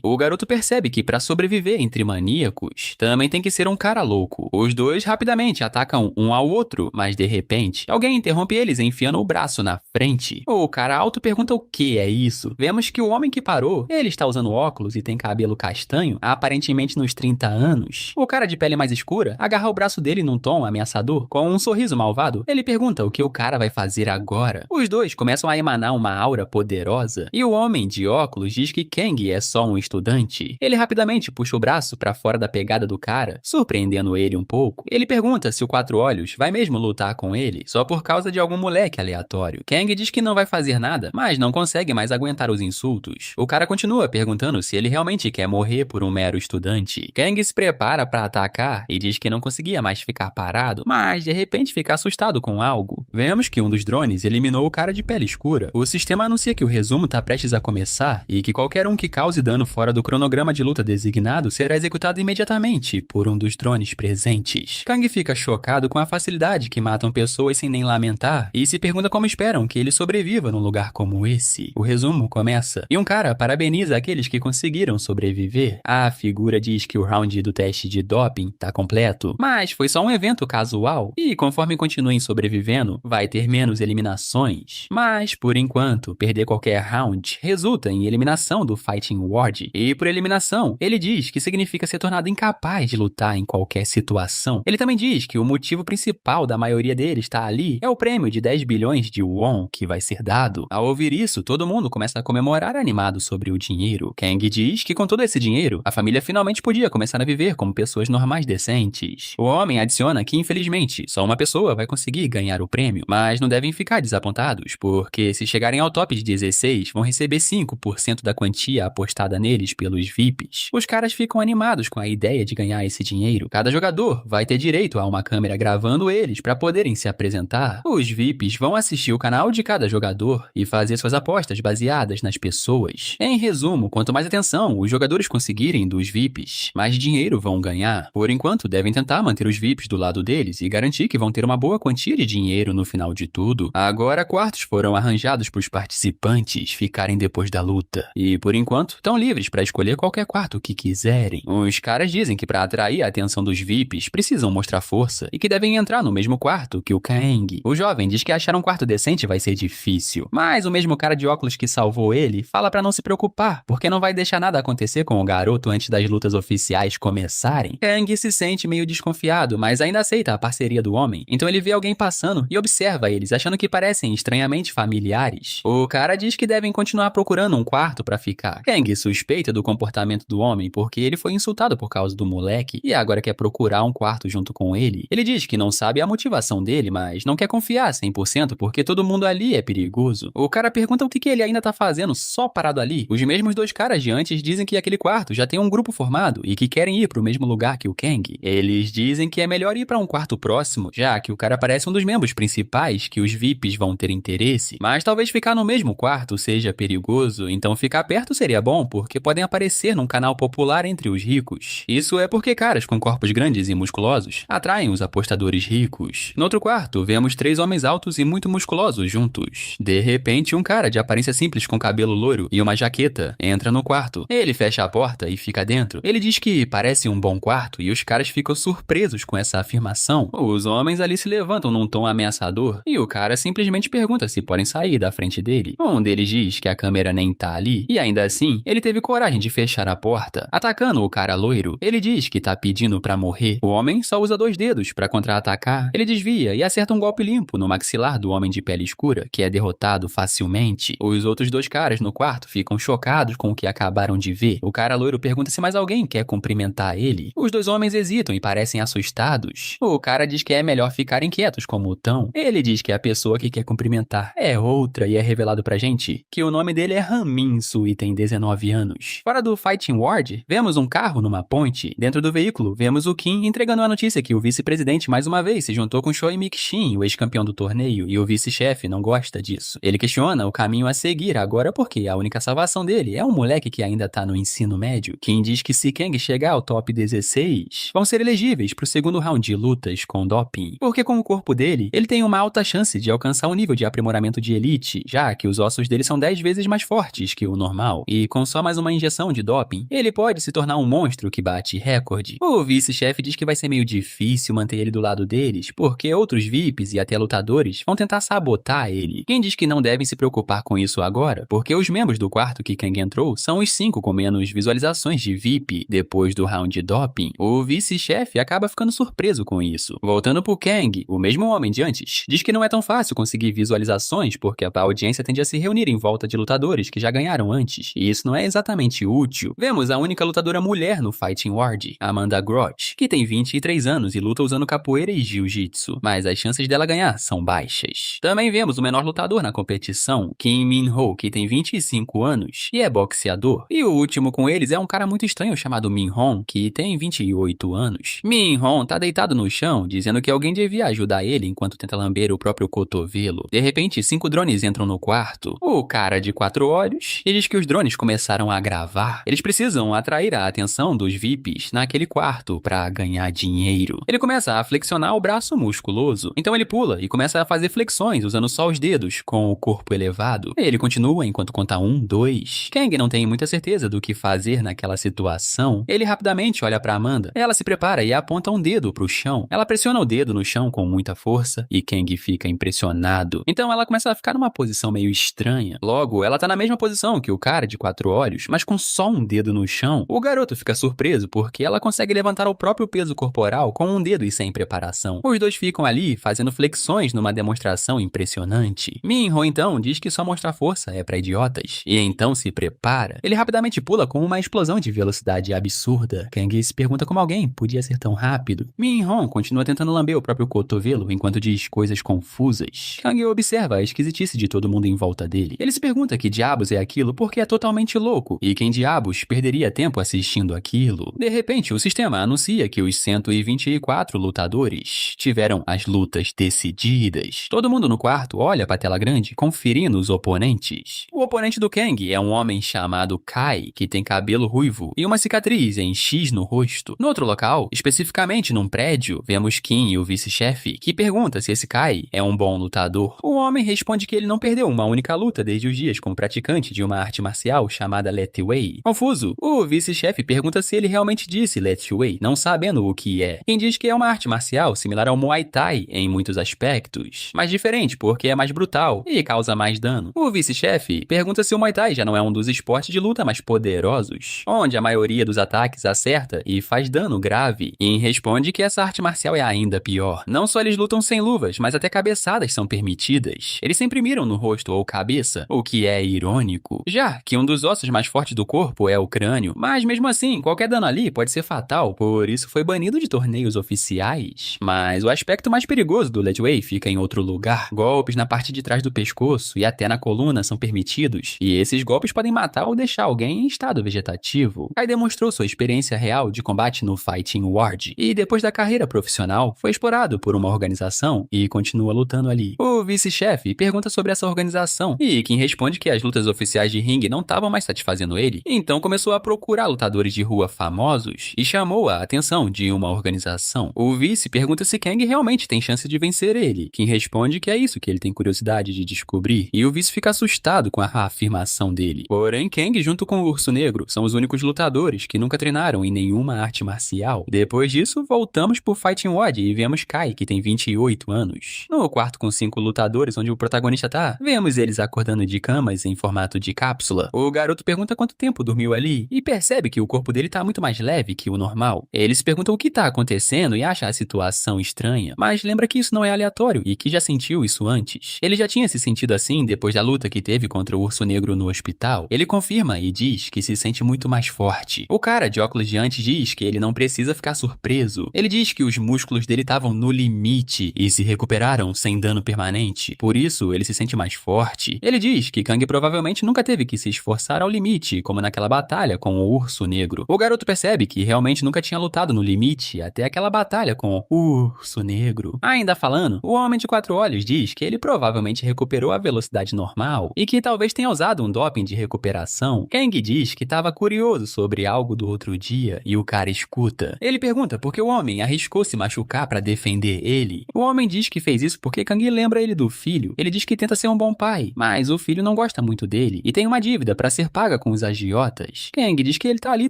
O garoto percebe que pra sobreviver entre maníacos, também tem que ser um cara louco. Os dois rapidamente atacam um ao outro, mas de repente, alguém interrompe eles enfiando o braço na frente. O cara alto pergunta o que é isso. Vemos que o homem que parou, ele está usando óculos e tem cabelo castanho, aparentemente nos 30 anos. O cara de pele mais escura agarra o braço dele num tom ameaçador, com um sorriso malvado. Ele pergunta o que o cara vai fazer agora. Os dois começam a emanar uma aura poderosa, e o homem de óculos diz que Kang é só um estudante. Ele rapidamente puxa o braço pra fora da pegada do cara, surpreendendo ele um pouco. Ele pergunta se o Quatro Olhos vai mesmo lutar com ele, só por causa de algum moleque aleatório. Kang diz que não vai fazer nada, mas não consegue mais aguentar os insultos. O cara continua perguntando se ele realmente quer morrer por um mero estudante. Kang se prepara pra atacar e diz que não conseguia mais ficar parado, mas de repente fica assustado com algo. Vemos que um dos drones eliminou o cara de pele escura. O sistema anuncia que o resumo tá prestes a começar e que qualquer um que cause dano fora do cronograma de luta designado será executado imediatamente por um dos drones presentes. Kang fica chocado com a facilidade que matam pessoas sem nem lamentar e se pergunta como esperam que ele sobreviva num lugar como esse. O resumo começa e um cara parabeniza aqueles que conseguiram sobreviver. A figura diz que o round do teste de doping tá completo, mas foi só um evento casual e conforme continuem sobrevivendo, vai ter menos eliminações. Mas, por enquanto, perder qualquer round resulta em eliminação do Fighting World e por eliminação, ele diz que significa ser tornado incapaz de lutar em qualquer situação. Ele também diz que o motivo principal da maioria deles estar ali é o prêmio de 10 bilhões de won que vai ser dado. Ao ouvir isso, todo mundo começa a comemorar animado sobre o dinheiro. Kang diz que com todo esse dinheiro, a família finalmente podia começar a viver como pessoas normais decentes. O homem adiciona que, infelizmente, só uma pessoa vai conseguir ganhar o prêmio, mas não devem ficar desapontados, porque se chegarem ao top de 16, vão receber 5% da quantia apostada neles pelos VIPs. Os caras ficam animados com a ideia de ganhar esse dinheiro. Cada jogador vai ter direito a uma câmera gravando eles para poderem se apresentar. Os VIPs vão assistir o canal de cada jogador e fazer suas apostas baseadas nas pessoas. Em resumo, quanto mais atenção os jogadores conseguirem dos VIPs, mais dinheiro vão ganhar. Por enquanto, devem tentar manter os VIPs do lado deles e garantir que vão ter uma boa quantia de dinheiro no final de tudo. Agora, quartos foram arranjados para os participantes ficarem depois da luta. E e, por enquanto, estão livres para escolher qualquer quarto que quiserem. Os caras dizem que para atrair a atenção dos VIPs, precisam mostrar força e que devem entrar no mesmo quarto que o Kang. O jovem diz que achar um quarto decente vai ser difícil, mas o mesmo cara de óculos que salvou ele fala para não se preocupar, porque não vai deixar nada acontecer com o garoto antes das lutas oficiais começarem. Kang se sente meio desconfiado, mas ainda aceita a parceria do homem, então ele vê alguém passando e observa eles, achando que parecem estranhamente familiares. O cara diz que devem continuar procurando um quarto para ficar. Kang suspeita do comportamento do homem porque ele foi insultado por causa do moleque e agora quer procurar um quarto junto com ele. Ele diz que não sabe a motivação dele, mas não quer confiar 100% porque todo mundo ali é perigoso. O cara pergunta o que ele ainda tá fazendo só parado ali. Os mesmos dois caras de antes dizem que aquele quarto já tem um grupo formado e que querem ir pro mesmo lugar que o Kang. Eles dizem que é melhor ir para um quarto próximo, já que o cara parece um dos membros principais que os VIPs vão ter interesse. Mas talvez ficar no mesmo quarto seja perigoso, então ficar perto seria bom porque podem aparecer num canal popular entre os ricos. Isso é porque caras com corpos grandes e musculosos atraem os apostadores ricos. No outro quarto, vemos 3 homens altos e muito musculosos juntos. De repente, um cara de aparência simples com cabelo loiro e uma jaqueta entra no quarto. Ele fecha a porta e fica dentro. Ele diz que parece um bom quarto e os caras ficam surpresos com essa afirmação. Os homens ali se levantam num tom ameaçador e o cara simplesmente pergunta se podem sair da frente dele. Um deles diz que a câmera nem tá ali e ainda assim, ele teve coragem de fechar a porta, atacando o cara loiro. Ele diz que tá pedindo pra morrer. O homem só usa 2 dedos pra contra-atacar. Ele desvia e acerta um golpe limpo no maxilar do homem de pele escura, que é derrotado facilmente. Os outros 2 caras no quarto ficam chocados com o que acabaram de ver. O cara loiro pergunta se mais alguém quer cumprimentar ele. Os 2 homens hesitam e parecem assustados. O cara diz que é melhor ficarem quietos como estão. Ele diz que a pessoa que quer cumprimentar é outra e é revelado pra gente que o nome dele é Raminso e tem 19 anos. Fora do Fighting Ward, vemos um carro numa ponte. Dentro do veículo, vemos o Kim entregando a notícia que o vice-presidente mais uma vez se juntou com Choi Mik-shin, o ex-campeão do torneio, e o vice-chefe não gosta disso. Ele questiona o caminho a seguir agora porque a única salvação dele é um moleque que ainda tá no ensino médio. Kim diz que se Kang chegar ao top 16, vão ser elegíveis pro segundo round de lutas com doping, porque com o corpo dele, ele tem uma alta chance de alcançar um nível de aprimoramento de elite, já que os ossos dele são 10 vezes mais fortes que o normal, e com só mais uma injeção de doping, ele pode se tornar um monstro que bate recorde. O vice-chefe diz que vai ser meio difícil manter ele do lado deles, porque outros VIPs e até lutadores vão tentar sabotar ele. Quem diz que não devem se preocupar com isso agora, porque os membros do quarto que Kang entrou são os 5 com menos visualizações de VIP depois do round de doping. O vice-chefe acaba ficando surpreso com isso. Voltando pro Kang, o mesmo homem de antes, diz que não é tão fácil conseguir visualizações porque a audiência tende a se reunir em volta de lutadores que já ganharam antes, e isso não é exatamente útil. Vemos a única lutadora mulher no Fighting Ward, Amanda Groth, que tem 23 anos e luta usando capoeira e jiu-jitsu, mas as chances dela ganhar são baixas. Também vemos o menor lutador na competição, Kim Min-ho, que tem 25 anos e é boxeador. E o último com eles é um cara muito estranho chamado Min-hon, que tem 28 anos. Min-hon tá deitado no chão, dizendo que alguém devia ajudar ele enquanto tenta lamber o próprio cotovelo. De repente, 5 drones entram no quarto. O cara de 4 olhos e diz que os drones começaram a gravar. Eles precisam atrair a atenção dos VIPs naquele quarto pra ganhar dinheiro. Ele começa a flexionar o braço musculoso. Então ele pula e começa a fazer flexões usando só os dedos, com o corpo elevado. Ele continua enquanto conta 1, 2. Kang não tem muita certeza do que fazer naquela situação. Ele rapidamente olha pra Amanda. Ela se prepara e aponta um dedo pro chão. Ela pressiona o dedo no chão com muita força e Kang fica impressionado. Então ela começa a ficar numa posição meio estranha. Logo, ela tá na mesma posição que o cara de 4 olhos, mas com só um dedo no chão. O garoto fica surpreso porque ela consegue levantar o próprio peso corporal com um dedo e sem preparação. Os dois ficam ali fazendo flexões numa demonstração impressionante. Min-ho então diz que só mostrar força é pra idiotas, e então se prepara. Ele rapidamente pula com uma explosão de velocidade absurda. Kang se pergunta como alguém podia ser tão rápido. Min-ho continua tentando lamber o próprio cotovelo enquanto diz coisas confusas. Kang observa a esquisitice de todo mundo em volta dele. Ele se pergunta que diabos é aquilo porque é totalmente louco, e quem diabos perderia tempo assistindo aquilo? De repente, o sistema anuncia que os 124 lutadores tiveram as lutas decididas. Todo mundo no quarto olha pra tela grande, conferindo os oponentes. O oponente do Kang é um homem chamado Kai, que tem cabelo ruivo e uma cicatriz em X no rosto. No outro local, especificamente num prédio, vemos Kim e o vice-chefe, que pergunta se esse Kai é um bom lutador. O homem responde que ele não perdeu uma única luta desde os dias como praticante de uma arte marcial chamada Let Way. Confuso, o vice-chefe pergunta se ele realmente disse Let Way, não sabendo o que é. Quem diz que é uma arte marcial similar ao Muay Thai em muitos aspectos, mas diferente porque é mais brutal e causa mais dano. O vice-chefe pergunta se o Muay Thai já não é um dos esportes de luta mais poderosos, onde a maioria dos ataques acerta e faz dano grave, e responde que essa arte marcial é ainda pior. Não só eles lutam sem luvas, mas até cabeçadas são permitidas. Eles sempre miram no rosto ou cabeça, o que é irônico, já que um dos ossos mais fortes do corpo é o crânio, mas mesmo assim, qualquer dano ali pode ser fatal, por isso foi banido de torneios oficiais. Mas o aspecto mais perigoso do Let Way fica em outro lugar. Golpes na parte de trás do pescoço e até na coluna são permitidos, e esses golpes podem matar ou deixar alguém em estado vegetativo. Kai demonstrou sua experiência real de combate no Fighting Ward, e depois da carreira profissional, foi explorado por uma organização e continua lutando ali. O vice-chefe pergunta sobre essa organização, e quem responde que as lutas oficiais de ringue não estavam mais satisfazendo ele, então começou a procurar lutadores de rua famosos e chamou a atenção de uma organização. O vice pergunta se Kang realmente tem chance de vencer ele, quem responde que é isso que ele tem curiosidade de descobrir, e o vice fica assustado com a afirmação dele. Porém, Kang junto com o Urso Negro são os únicos lutadores que nunca treinaram em nenhuma arte marcial. Depois disso, voltamos pro Fighting Ward e vemos Kai, que tem 28 anos. No quarto com 5 lutadores onde o protagonista tá, vemos eles acordando de camas em formato de cápsula. O garoto pergunta quanto tempo dormiu ali e percebe que o corpo dele tá muito mais leve que o normal. Eles perguntam o que tá acontecendo e acha a situação estranha, mas lembra que isso não é aleatório e que já sentiu isso antes. Ele já tinha se sentido assim depois da luta que teve contra o Urso Negro no hospital. Ele confirma e diz que se sente muito mais forte. O cara de óculos de antes diz que ele não precisa ficar surpreso. Ele diz que os músculos dele estavam no limite e se recuperaram sem dano permanente. Por isso, ele se sente mais forte. Ele diz que Kang provavelmente nunca teve que se esforçar ao limite, como naquela batalha com o Urso Negro. O garoto percebe que realmente nunca tinha lutado no limite até aquela batalha com o Urso Negro. Ainda falando, o Homem de Quatro Olhos diz que ele provavelmente recuperou a velocidade normal e que talvez tenha usado um doping de recuperação. Kang diz que estava curioso sobre algo do outro dia e o cara escuta. Ele pergunta por que o homem arriscou se machucar para defender ele. O homem diz que fez isso porque Kang lembra ele do filho. Ele diz que tenta ser um bom pai, mas o filho não gosta muito dele e tem uma dívida para ser paga com os agiotas. Kang diz que ele tá ali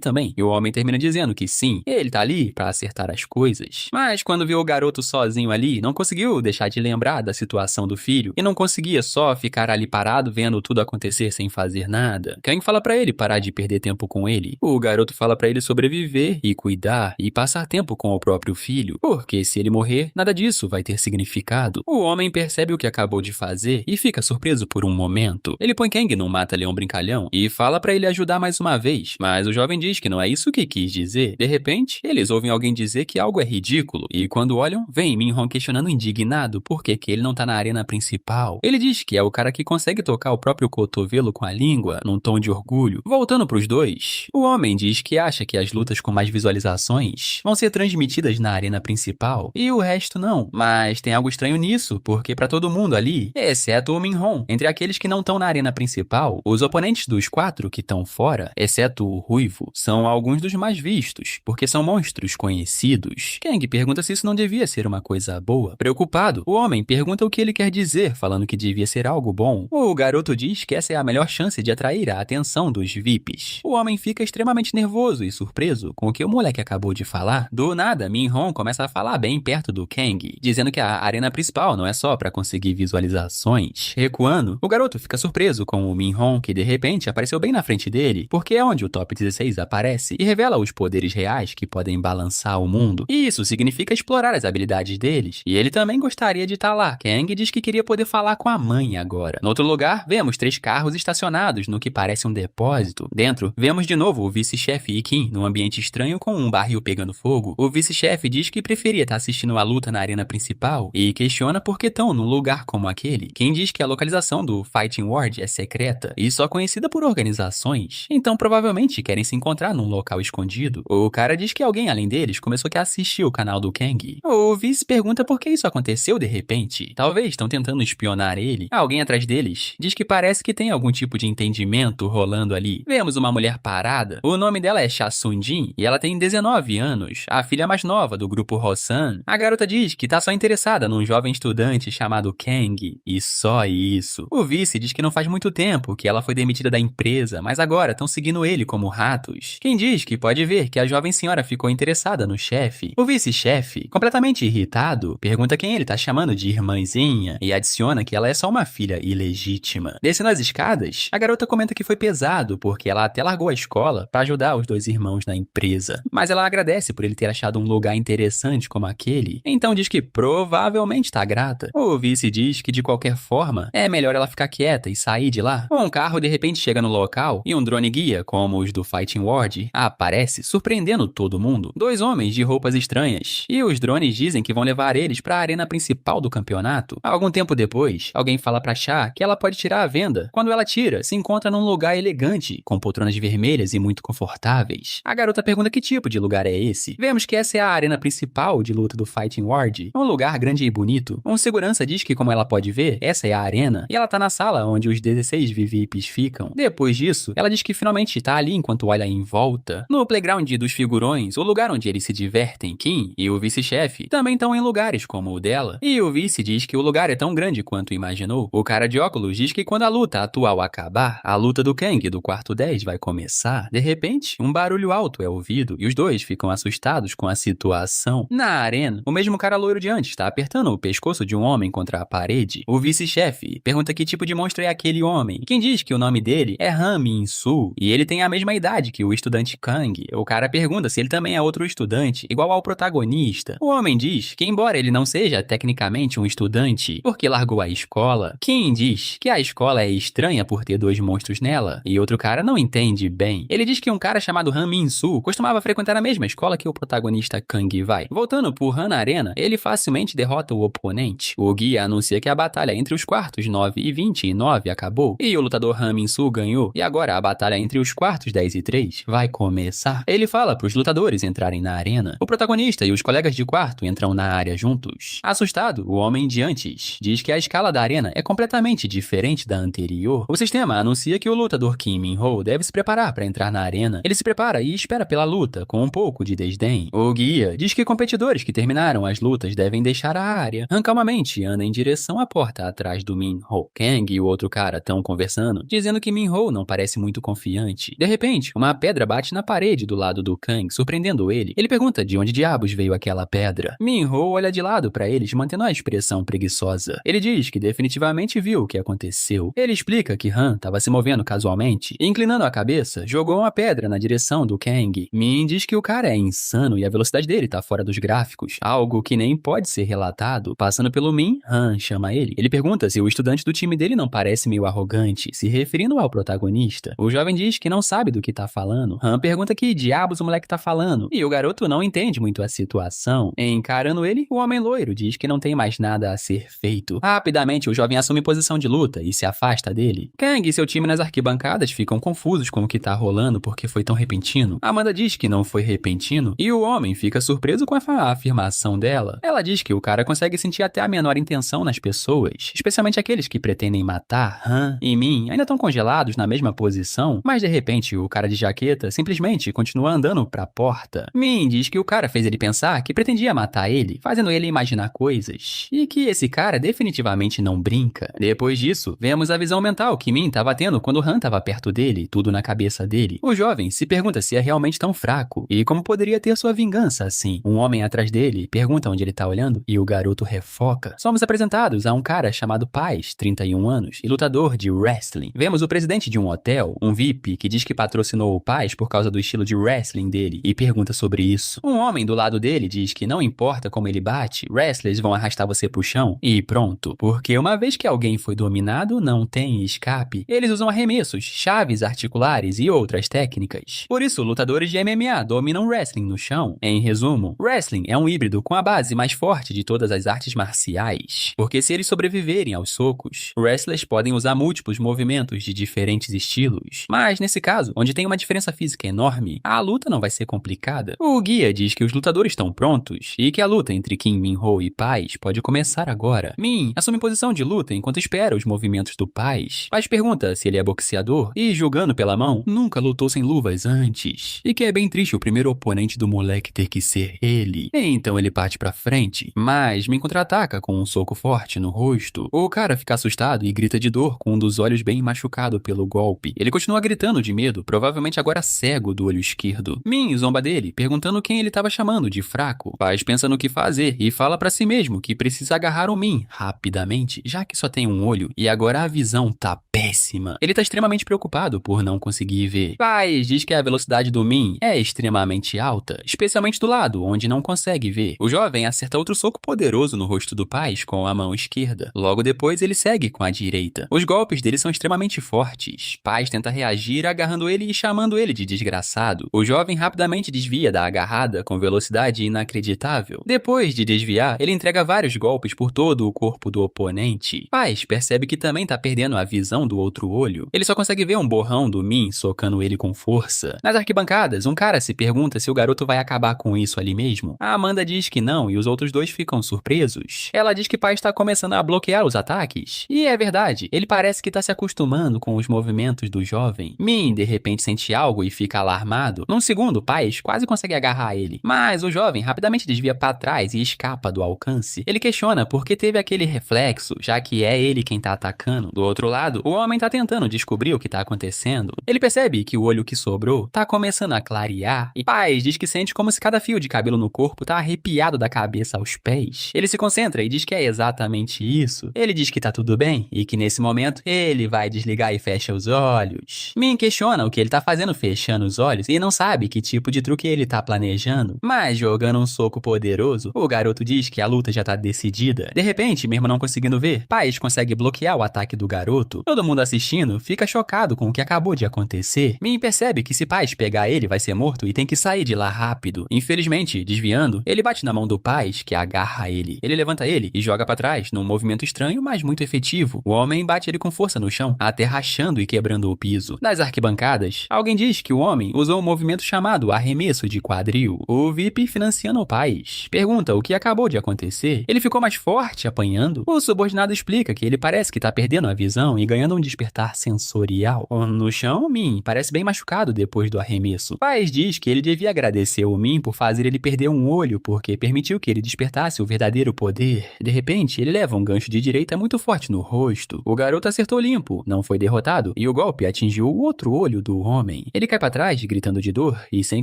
também. E o homem termina dizendo que sim, ele tá ali para acertar as coisas. Mas quando viu o garoto sozinho ali, não conseguiu deixar de lembrar da situação do filho e não conseguia só ficar ali parado vendo tudo acontecer sem fazer nada. Kang fala para ele parar de perder tempo com ele. O garoto fala para ele sobreviver e cuidar e passar tempo com o próprio filho, porque se ele morrer, nada disso vai ter significado. O homem percebe o que acabou de fazer e fica surpreso por um momento. Ele põe Kang num mata-leão brincalhão e fala para ele ajudar mais uma vez, mas o jovem diz que não é isso que quis dizer. De repente, eles ouvem alguém dizer que algo é ridículo e quando olham, vem Min-Hong questionando indignado por que ele não tá na arena principal. Ele diz que é o cara que consegue tocar o próprio cotovelo com a língua, num tom de orgulho. Voltando pros dois, o homem diz que acha que as lutas com mais visualizações vão ser transmitidas na arena principal e o resto não. Mas tem algo estranho nisso, porque pra todo mundo ali, exceto o Min-Hong, entre aqueles que não estão na arena principal, os oponentes dos 4 que estão fora, exceto o Ruivo, são alguns dos mais vistos, porque são monstros conhecidos. Kang pergunta se isso não devia ser uma coisa boa. Preocupado, o homem pergunta o que ele quer dizer, falando que devia ser algo bom. O garoto diz que essa é a melhor chance de atrair a atenção dos VIPs. O homem fica extremamente nervoso e surpreso com o que o moleque acabou de falar. Do nada, Min-Hong começa a falar bem perto do Kang, dizendo que a arena principal não é só pra conseguir visualizações. Recuando, o garoto fica surpreso com o Min-Hong, que de repente apareceu bem na frente dele, porque é onde o Top 16 aparece e revela os poderes reais que podem balançar o mundo. E isso significa explorar as habilidades deles, e ele também gostaria de estar lá. Kang diz que queria poder falar com a mãe agora. No outro lugar, vemos 3 carros estacionados no que parece um depósito. Dentro, vemos de novo o vice-chefe e Kim num ambiente estranho com um barril pegando fogo. O vice-chefe diz que preferia estar assistindo a luta na arena principal e questiona por que estão num lugar como aquele. Kim diz que a localização do Fighting Ward é secreta e só conhecida por organizações, então provavelmente querem se encontrar num local escondido. O cara diz que alguém além deles começou a assistir o canal do Kang. O vice pergunta por que isso aconteceu de repente. Talvez estão tentando espionar ele. Alguém atrás deles diz que parece que tem algum tipo de entendimento rolando ali. Vemos uma mulher parada. O nome dela é Cha Sun-jin e ela tem 19 anos, a filha mais nova do grupo Hosan. A garota diz que tá só interessada num jovem estudante chamado Kang, e só isso. O vice diz que não faz muito tempo que ela foi demitida demitida da empresa, mas agora estão seguindo ele como ratos. Quem diz que pode ver que a jovem senhora ficou interessada no chefe. O vice-chefe, completamente irritado, pergunta quem ele tá chamando de irmãzinha e adiciona que ela é só uma filha ilegítima. Descendo as escadas, a garota comenta que foi pesado porque ela até largou a escola para ajudar os dois irmãos na empresa. Mas ela agradece por ele ter achado um lugar interessante como aquele, então diz que provavelmente tá grata. O vice diz que de qualquer forma é melhor ela ficar quieta e sair de lá. Um carro de repente chega no local e um drone guia, como os do Fighting World, aparece, surpreendendo todo mundo. Dois homens de roupas estranhas, e os drones dizem que vão levar eles para a arena principal do campeonato. Algum tempo depois, alguém fala pra Chá que ela pode tirar a venda. Quando ela tira, se encontra num lugar elegante, com poltronas vermelhas e muito confortáveis. A garota pergunta que tipo de lugar é esse. Vemos que essa é a arena principal de luta do Fighting World, um lugar grande e bonito. Um segurança diz que, como ela pode ver, essa é a arena, e ela tá na sala onde os 16 VIPs ficam. Depois disso, ela diz que finalmente tá ali enquanto olha em volta. No playground dos figurões, o lugar onde eles se divertem, Kim e o vice-chefe também estão em lugares como o dela, e o vice diz que o lugar é tão grande quanto imaginou. O cara de óculos diz que quando a luta atual acabar, a luta do Kang do quarto 10 vai começar. De repente, um barulho alto é ouvido e os dois ficam assustados com a situação. Na arena, o mesmo cara loiro de antes está apertando o pescoço de um homem contra a parede. O vice-chefe pergunta que tipo de monstro é aquele homem. Quem diz que o nome dele é Han Min-soo e ele tem a mesma idade que o estudante Kang. O cara pergunta se ele também é outro estudante, igual ao protagonista. O homem diz que, embora ele não seja tecnicamente um estudante, porque largou a escola, Kim diz que a escola é estranha por ter dois monstros nela, e outro cara não entende bem. Ele diz que um cara chamado Han Min-soo costumava frequentar a mesma escola que o protagonista Kang vai. Voltando por Han na arena, ele facilmente derrota o oponente. O guia anuncia que a batalha entre os quartos 9 e 29 acabou, e o lutador Han Min-soo ganhou, e agora a batalha entre os quartos 10 e 3 vai começar. Ele fala para os lutadores entrarem na arena. O protagonista e os colegas de quarto entram na área juntos. Assustado, o homem de antes diz que a escala da arena é completamente diferente da anterior. O sistema anuncia que o lutador Kim Min-ho deve se preparar para entrar na arena. Ele se prepara e espera pela luta, com um pouco de desdém. O guia diz que competidores que terminaram as lutas devem deixar a área. Han calmamente anda em direção à porta atrás do Min-ho. Kang e o outro cara estão conversando, dizendo que Min-ho não parece muito confiante. De repente, uma pedra bate na parede do lado do Kang, surpreendendo ele. Ele pergunta de onde diabos veio aquela pedra. Min-ho olha de lado para eles, mantendo a expressão preguiçosa. Ele diz que definitivamente viu o que aconteceu. Ele explica que Han estava se movendo casualmente e, inclinando a cabeça, jogou uma pedra na direção do Kang. Min diz que o cara é insano e a velocidade dele tá fora dos gráficos, algo que nem pode ser relatado. Passando pelo Min, Han chama ele. Ele pergunta se o estudante do time dele não parece meio arrogante, se referindo ao protagonista. O jovem diz que não sabe do que tá falando. Han pergunta que diabos o moleque tá falando, e o garoto não entende muito a situação. Encarando ele, o homem loiro diz que não tem mais nada a ser feito. Rapidamente, o jovem assume posição de luta e se afasta dele. Kang e seu time nas arquibancadas ficam confusos com o que tá rolando porque foi tão repentino. Amanda diz que não foi repentino, e o homem fica surpreso com a afirmação dela. Ela diz que o cara consegue sentir até a menor intenção nas pessoas, especialmente aqueles que pretendem matar. Han e Min ainda estão congelados na mesma posição, mas de repente o cara de jaqueta simplesmente continua andando pra porta. Min diz que o cara fez ele pensar que pretendia matar ele, fazendo ele imaginar coisas, e que esse cara definitivamente não brinca. Depois disso, vemos a visão mental que Min tava tendo quando Han tava perto dele, tudo na cabeça dele. O jovem se pergunta se é realmente tão fraco, e como poderia ter sua vingança assim. Um homem atrás dele pergunta onde ele tá olhando, e o garoto refoca. Somos apresentados a um cara chamado Paz, 31 anos, e lutador de wrestling. Vemos o presidente de um hotel, um VIP, que diz que patrocinou o Paz por causa do estilo de wrestling dele, e pergunta sobre isso. Um homem do lado dele diz que não importa como ele bate, wrestlers vão arrastar você pro chão, e pronto. Porque uma vez que alguém foi dominado, não tem escape. Eles usam arremessos, chaves articulares e outras técnicas. Por isso, lutadores de MMA dominam wrestling no chão. Em resumo, wrestling é um híbrido com a base mais forte de todas as artes marciais. Porque se eles sobreviverem aos socos, wrestlers podem usar múltiplos movimentos de diferentes estilos. Mas nesse caso, onde tem uma diferença física enorme, a luta não vai ser complicada. O guia diz que os lutadores estão prontos e que a luta entre Kim Min-ho e Paz pode começar agora. Min assume posição de luta enquanto espera os movimentos do Paz. Paz pergunta se ele é boxeador e, julgando pela mão, nunca lutou sem luvas antes. E que é bem triste o primeiro oponente do moleque ter que ser ele. Então ele parte pra frente, mas Min contra-ataca com um soco forte no rosto. O cara fica assustado e grita de dor com um dos olhos bem machucados. machucado pelo golpe. Ele continua gritando de medo, provavelmente agora cego do olho esquerdo. Min zomba dele, perguntando quem ele estava chamando de fraco. Paz pensa no que fazer e fala pra si mesmo que precisa agarrar o Min rapidamente, já que só tem um olho e agora a visão tá péssima. Ele tá extremamente preocupado por não conseguir ver. Paz diz que a velocidade do Min é extremamente alta, especialmente do lado, onde não consegue ver. O jovem acerta outro soco poderoso no rosto do Paz com a mão esquerda. Logo depois, ele segue com a direita. Os golpes dele são extremamente fortes. Paz tenta reagir agarrando ele e chamando ele de desgraçado. O jovem rapidamente desvia da agarrada com velocidade inacreditável. Depois de desviar, ele entrega vários golpes por todo o corpo do oponente. Paz percebe que também tá perdendo a visão do outro olho. Ele só consegue ver um borrão do Min socando ele com força. Nas arquibancadas, um cara se pergunta se o garoto vai acabar com isso ali mesmo. A Amanda diz que não e os outros dois ficam surpresos. Ela diz que Paz está começando a bloquear os ataques. E é verdade, ele parece que tá se acostumando com os movimentos do jovem. Min de repente sente algo e fica alarmado. Num segundo, Paz quase consegue agarrar ele. Mas o jovem rapidamente desvia para trás e escapa do alcance. Ele questiona por que teve aquele reflexo, já que é ele quem tá atacando. Do outro lado, o homem tá tentando descobrir o que tá acontecendo. Ele percebe que o olho que sobrou tá começando a clarear. E Paz diz que sente como se cada fio de cabelo no corpo tá arrepiado da cabeça aos pés. Ele se concentra e diz que é exatamente isso. Ele diz que tá tudo bem e que nesse momento ele vai desligar e fecha os olhos. Min questiona o que ele tá fazendo fechando os olhos e não sabe que tipo de truque ele tá planejando. Mas jogando um soco poderoso, o garoto diz que a luta já tá decidida. De repente, mesmo não conseguindo ver, Paz consegue bloquear o ataque do garoto. Todo mundo assistindo fica chocado com o que acabou de acontecer. Min percebe que se Paz pegar ele vai ser morto e tem que sair de lá rápido. Infelizmente, desviando, ele bate na mão do Paz, que agarra ele. Ele levanta ele e joga pra trás, num movimento estranho, mas muito efetivo. O homem bate ele com força no chão, até rachando e quebrando o piso. Nas arquibancadas, alguém diz que o homem usou um movimento chamado arremesso de quadril. O VIP financiando o Paz pergunta o que acabou de acontecer. Ele ficou mais forte apanhando? O subordinado explica que ele parece que tá perdendo a visão e ganhando um despertar sensorial. No chão, Min parece bem machucado depois do arremesso. Paz diz que ele devia agradecer o Min por fazer ele perder um olho, porque permitiu que ele despertasse o verdadeiro poder. De repente, ele leva um gancho de direita muito forte no rosto. O garoto acertou limpo, não foi derrotado, e o golpe atingiu o outro olho do homem. Ele cai pra trás, gritando de dor e sem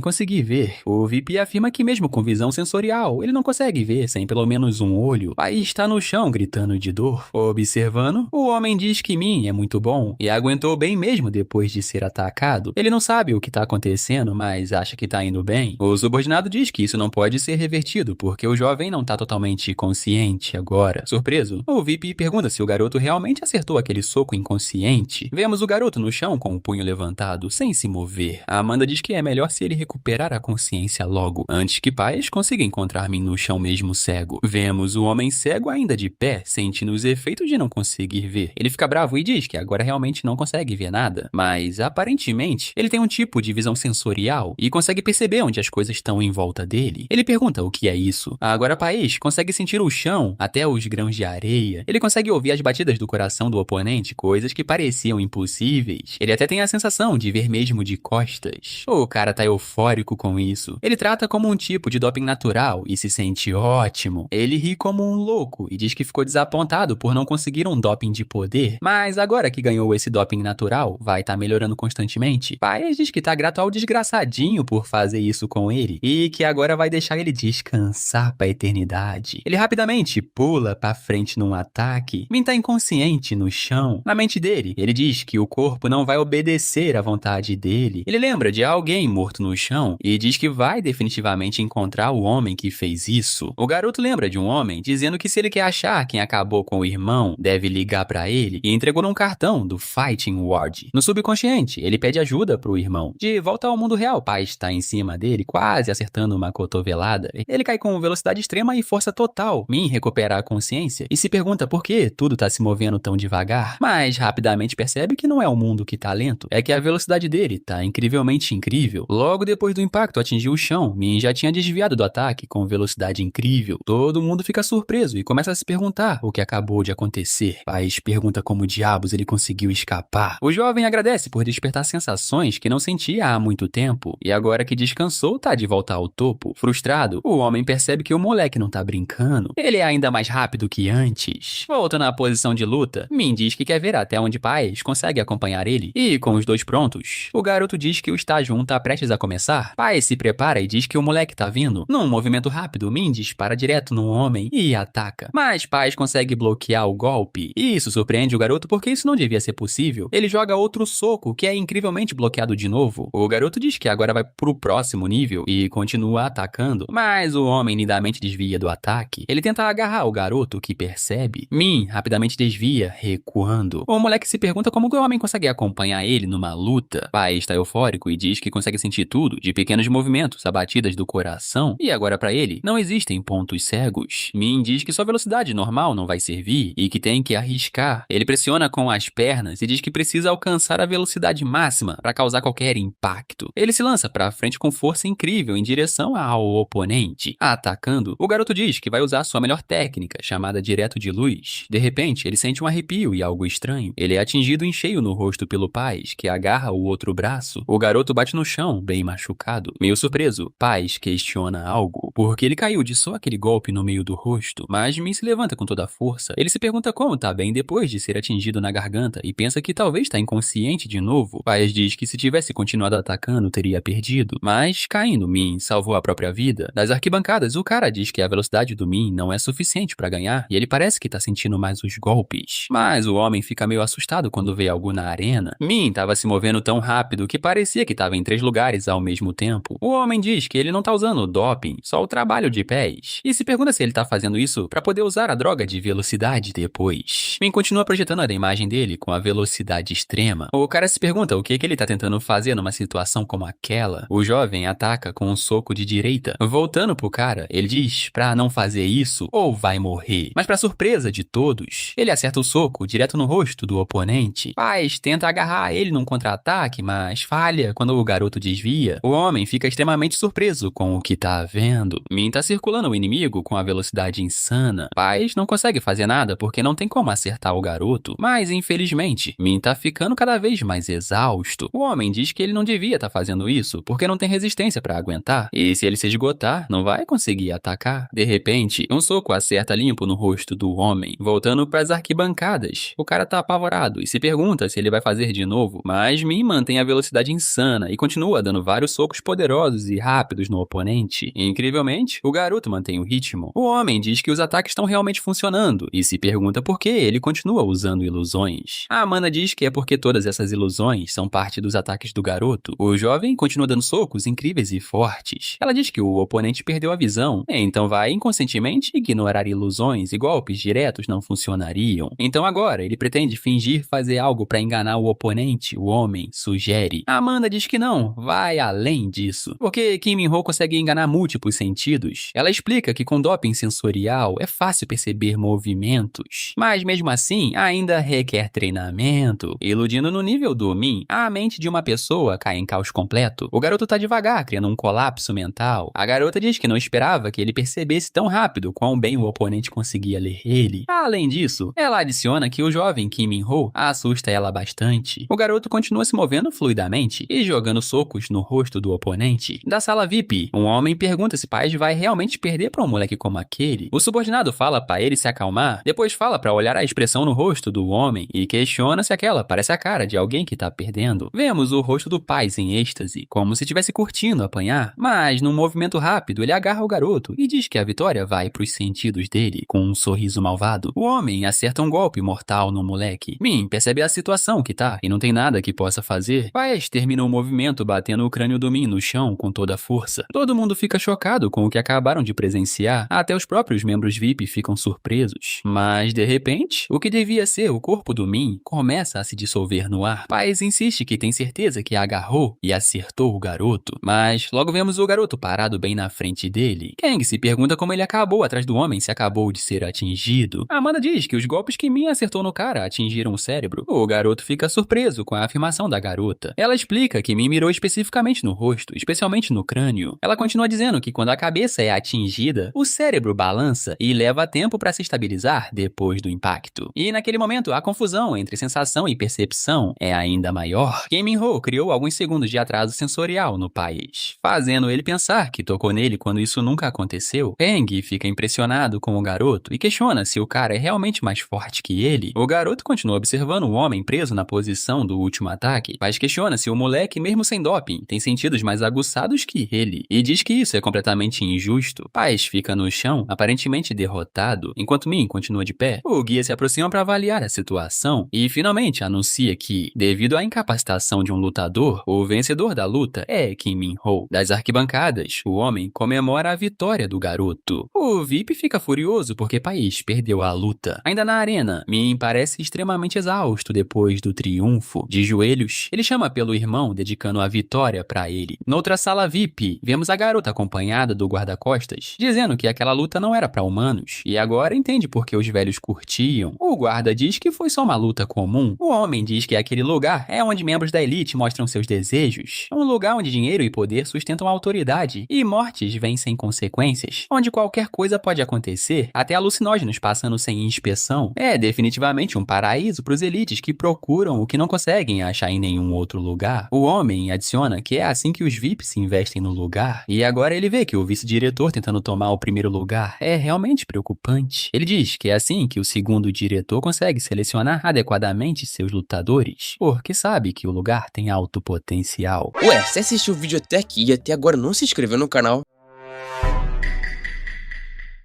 conseguir ver. O VIP afirma que mesmo com visão sensorial, ele não consegue ver sem pelo menos um olho. Aí está no chão, gritando de dor. Observando, o homem diz que Min é muito bom e aguentou bem mesmo depois de ser atacado. Ele não sabe o que tá acontecendo, mas acha que tá indo bem. O subordinado diz que isso não pode ser revertido, porque o jovem não tá totalmente consciente agora. Surpreso, o VIP pergunta se o garoto realmente acertou aquele soco inconsciente. Vemos o garoto no chão com o punho levantado, sem se mover. A Amanda diz que é melhor se ele recuperar a consciência logo, antes que Paz consiga encontrar Min no chão mesmo cego. Vemos o homem cego ainda de pé, sentindo os efeitos de não conseguir ver. Ele fica bravo e diz que agora realmente não consegue ver nada, mas aparentemente ele tem um tipo de visão sensorial e consegue perceber onde as coisas estão em volta dele. Ele pergunta o que é isso. Agora Paz consegue sentir o chão, até os grãos de areia. Ele consegue ouvir as batidas do coração do oponente, coisas que pareciam impossíveis. Ele até tem a sensação de ver mesmo de costas. O cara tá eufórico com isso. Ele trata como um tipo de doping natural e se sente ótimo. Ele ri como um louco e diz que ficou desapontado por não conseguir um doping de poder. Mas agora que ganhou esse doping natural, vai tá melhorando constantemente. Paz diz que tá grato ao desgraçadinho por fazer isso com ele e que agora vai deixar ele descansar pra eternidade. Ele rapidamente pula pra frente num ataque. Min tá inconsciente no chão. Na mente dele, ele diz que o corpo não vai obedecer à vontade dele. Ele lembra de alguém morto no chão e diz que vai definitivamente encontrar o homem que fez isso. O garoto lembra de um homem dizendo que se ele quer achar quem acabou com o irmão, deve ligar pra ele e entregou um cartão do Fighting Ward. No subconsciente, ele pede ajuda pro irmão. De volta ao mundo real, Paz está em cima dele, quase acertando uma cotovelada. Ele cai com velocidade extrema e força total. Min recupera a consciência e se pergunta por que tudo tá se movendo tão devagar, mas rapidamente percebe que não é o mundo que tá lento, é que a velocidade dele tá incrivelmente incrível. Logo depois do impacto atingir o chão, Min já tinha desviado do ataque com velocidade incrível. Todo mundo fica surpreso e começa a se perguntar o que acabou de acontecer. Paz pergunta como diabos ele conseguiu escapar. O jovem agradece por despertar sensações que não sentia há muito tempo e agora que descansou tá de volta ao topo. Frustrado, o homem percebe que o moleque não tá brincando. Ele é ainda mais rápido que antes. Voltando à posição de luta, Min diz que quer ver até onde Paz Paes consegue acompanhar ele e, com os dois prontos, o garoto diz que o estágio 1 tá prestes a começar. Paes se prepara e diz que o moleque tá vindo. Num movimento rápido, Min dispara direto no homem e ataca. Mas Paes consegue bloquear o golpe. E isso surpreende o garoto porque isso não devia ser possível. Ele joga outro soco, que é incrivelmente bloqueado de novo. O garoto diz que agora vai pro próximo nível e continua atacando, mas o homem nitidamente desvia do ataque. Ele tenta agarrar o garoto, que percebe. Min rapidamente desvia, recuando. O moleque se pergunta como o homem consegue acompanhar ele numa luta. Pai está eufórico e diz que consegue sentir tudo, de pequenos movimentos a batidas do coração, e agora para ele não existem pontos cegos. Min diz que sua velocidade normal não vai servir e que tem que arriscar. Ele pressiona com as pernas e diz que precisa alcançar a velocidade máxima para causar qualquer impacto. Ele se lança para frente com força incrível em direção ao oponente. Atacando, o garoto diz que vai usar sua melhor técnica, chamada direto de luz. De repente, ele sente um arrepio e algo estranho. Ele é atingido em cheio no rosto pelo Paes, que agarra o outro braço. O garoto bate no chão, bem machucado. Meio surpreso, Paes questiona algo, porque ele caiu de só aquele golpe no meio do rosto, mas Min se levanta com toda a força. Ele se pergunta como tá bem depois de ser atingido na garganta e pensa que talvez tá inconsciente de novo. Paes diz que se tivesse continuado atacando, teria perdido, mas caindo, Min salvou a própria vida. Das arquibancadas, o cara diz que a velocidade do Min não é suficiente pra ganhar e ele parece que tá sentindo mais os golpes. Mas o homem fica meio assustado quando vê algo na arena. Min tava se movendo tão rápido que parecia que tava em 3 lugares ao mesmo tempo. O homem diz que ele não tá usando doping, só o trabalho de pés, e se pergunta se ele tá fazendo isso pra poder usar a droga de velocidade depois. Min continua projetando a imagem dele com a velocidade extrema. O cara se pergunta o que ele tá tentando fazer numa situação como aquela. O jovem ataca com um soco de direita. Voltando pro cara, ele diz pra não fazer isso ou vai morrer. Mas pra surpresa de todos, ele acerta o soco direto no rosto do oponente. Paes tenta agarrar ele num contra-ataque, mas falha quando o garoto desvia. O homem fica extremamente surpreso com o que tá vendo. Min tá circulando o inimigo com a velocidade insana. Paes não consegue fazer nada porque não tem como acertar o garoto, mas infelizmente, Min tá ficando cada vez mais exausto. O homem diz que ele não devia estar fazendo isso porque não tem resistência pra aguentar, e se ele se esgotar, não vai conseguir atacar. De repente, um soco acerta limpo no rosto do homem. Voltando pras arquibancadas, o cara tá apavorado e se pergunta se ele vai fazer de novo, mas Min mantém a velocidade insana e continua dando vários socos poderosos e rápidos no oponente. Incrivelmente, o garoto mantém o ritmo. O homem diz que os ataques estão realmente funcionando e se pergunta por que ele continua usando ilusões. A Amanda diz que é porque todas essas ilusões são parte dos ataques do garoto. O jovem continua dando socos incríveis e fortes. Ela diz que o oponente perdeu a visão, então vai inconscientemente ignorar ilusões e golpes diretos não funcionariam. Então agora ele pretende fingir fazer algo para enganar o oponente, o homem sugere. A Amanda diz que não, vai além disso, porque Kim Min-ho consegue enganar múltiplos sentidos. Ela explica que com doping sensorial é fácil perceber movimentos, mas mesmo assim ainda requer treinamento. Iludindo no nível do Min, a mente de uma pessoa cai em caos completo. O garoto tá devagar, criando um colapso mental. A garota diz que não esperava que ele percebesse tão rápido quão bem o oponente conseguia ler ele. Além disso, ela adiciona que o jovem Kim Min-ho assusta ela bastante. O garoto continua se movendo fluidamente e jogando socos no rosto do oponente. Da sala VIP, um homem pergunta se Paes vai realmente perder pra um moleque como aquele. O subordinado fala pra ele se acalmar, depois fala pra olhar a expressão no rosto do homem e questiona se aquela parece a cara de alguém que tá perdendo. Vemos o rosto do Paes em êxtase, como se estivesse curtindo apanhar, mas num movimento rápido ele agarra o garoto e diz que a vitória vai pros sentidos dele, com um sorriso malvado. O homem acerta um golpe mortal no moleque. Min percebe a situação que tá e não tem nada que possa fazer. Paes termina o movimento batendo o crânio do Min no chão com toda a força. Todo mundo fica chocado com o que acabaram de presenciar, até os próprios membros VIP ficam surpresos. Mas de repente, o que devia ser o corpo do Min começa a se dissolver no ar. Paes insiste que tem certeza que agarrou e acertou o garoto, mas logo vemos o garoto parado bem na frente dele. Kang se pergunta como ele acabou atrás do homem se acabou de ser atingido. Amanda diz que os golpes que Min acertou no cara atingiram o cérebro. O garoto fica surpreso com a afirmação da garota. Ela explica que Min mirou especificamente no rosto, especialmente no crânio. Ela continua dizendo que quando a cabeça é atingida, o cérebro balança e leva tempo para se estabilizar depois do impacto. E naquele momento, a confusão entre sensação e percepção é ainda maior. Kim Min-ho criou alguns segundos de atraso sensorial no Paes, fazendo ele pensar que tocou nele quando isso nunca aconteceu. Peng fica impressionado com o garoto e questiona se o cara é realmente mais forte que ele. O garoto continua observando observando o homem preso na posição do último ataque, mas questiona se o moleque, mesmo sem doping, tem sentidos mais aguçados que ele, e diz que isso é completamente injusto. Paz fica no chão, aparentemente derrotado, enquanto Min continua de pé. O guia se aproxima para avaliar a situação e finalmente anuncia que, devido à incapacitação de um lutador, o vencedor da luta é Kim Min-ho. Das arquibancadas, o homem comemora a vitória do garoto. O VIP fica furioso porque País perdeu a luta. Ainda na arena, Min parece extremamente exausto depois do triunfo. De joelhos, ele chama pelo irmão, dedicando a vitória para ele. Noutra sala VIP, vemos a garota acompanhada do guarda-costas, dizendo que aquela luta não era para humanos, e agora entende por que os velhos curtiam. O guarda diz que foi só uma luta comum. O homem diz que aquele lugar é onde membros da elite mostram seus desejos. Um lugar onde dinheiro e poder sustentam a autoridade, e mortes vêm sem consequências, onde qualquer coisa pode acontecer, até alucinógenos passando sem inspeção. É definitivamente um paraíso para os elites que procuram o que não conseguem achar em nenhum outro lugar. O homem adiciona que é assim que os VIPs investem no lugar, e agora ele vê que o vice-diretor tentando tomar o primeiro lugar é realmente preocupante. Ele diz que é assim que o segundo diretor consegue selecionar adequadamente seus lutadores, porque sabe que o lugar tem alto potencial. Ué, você assistiu o vídeo até aqui e até agora não se inscreveu no canal?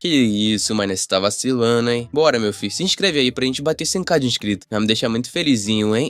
Que isso, mano, você tá vacilando, hein? Bora, meu filho, se inscreve aí pra gente bater 100k de inscrito. Vai me deixar muito felizinho, hein?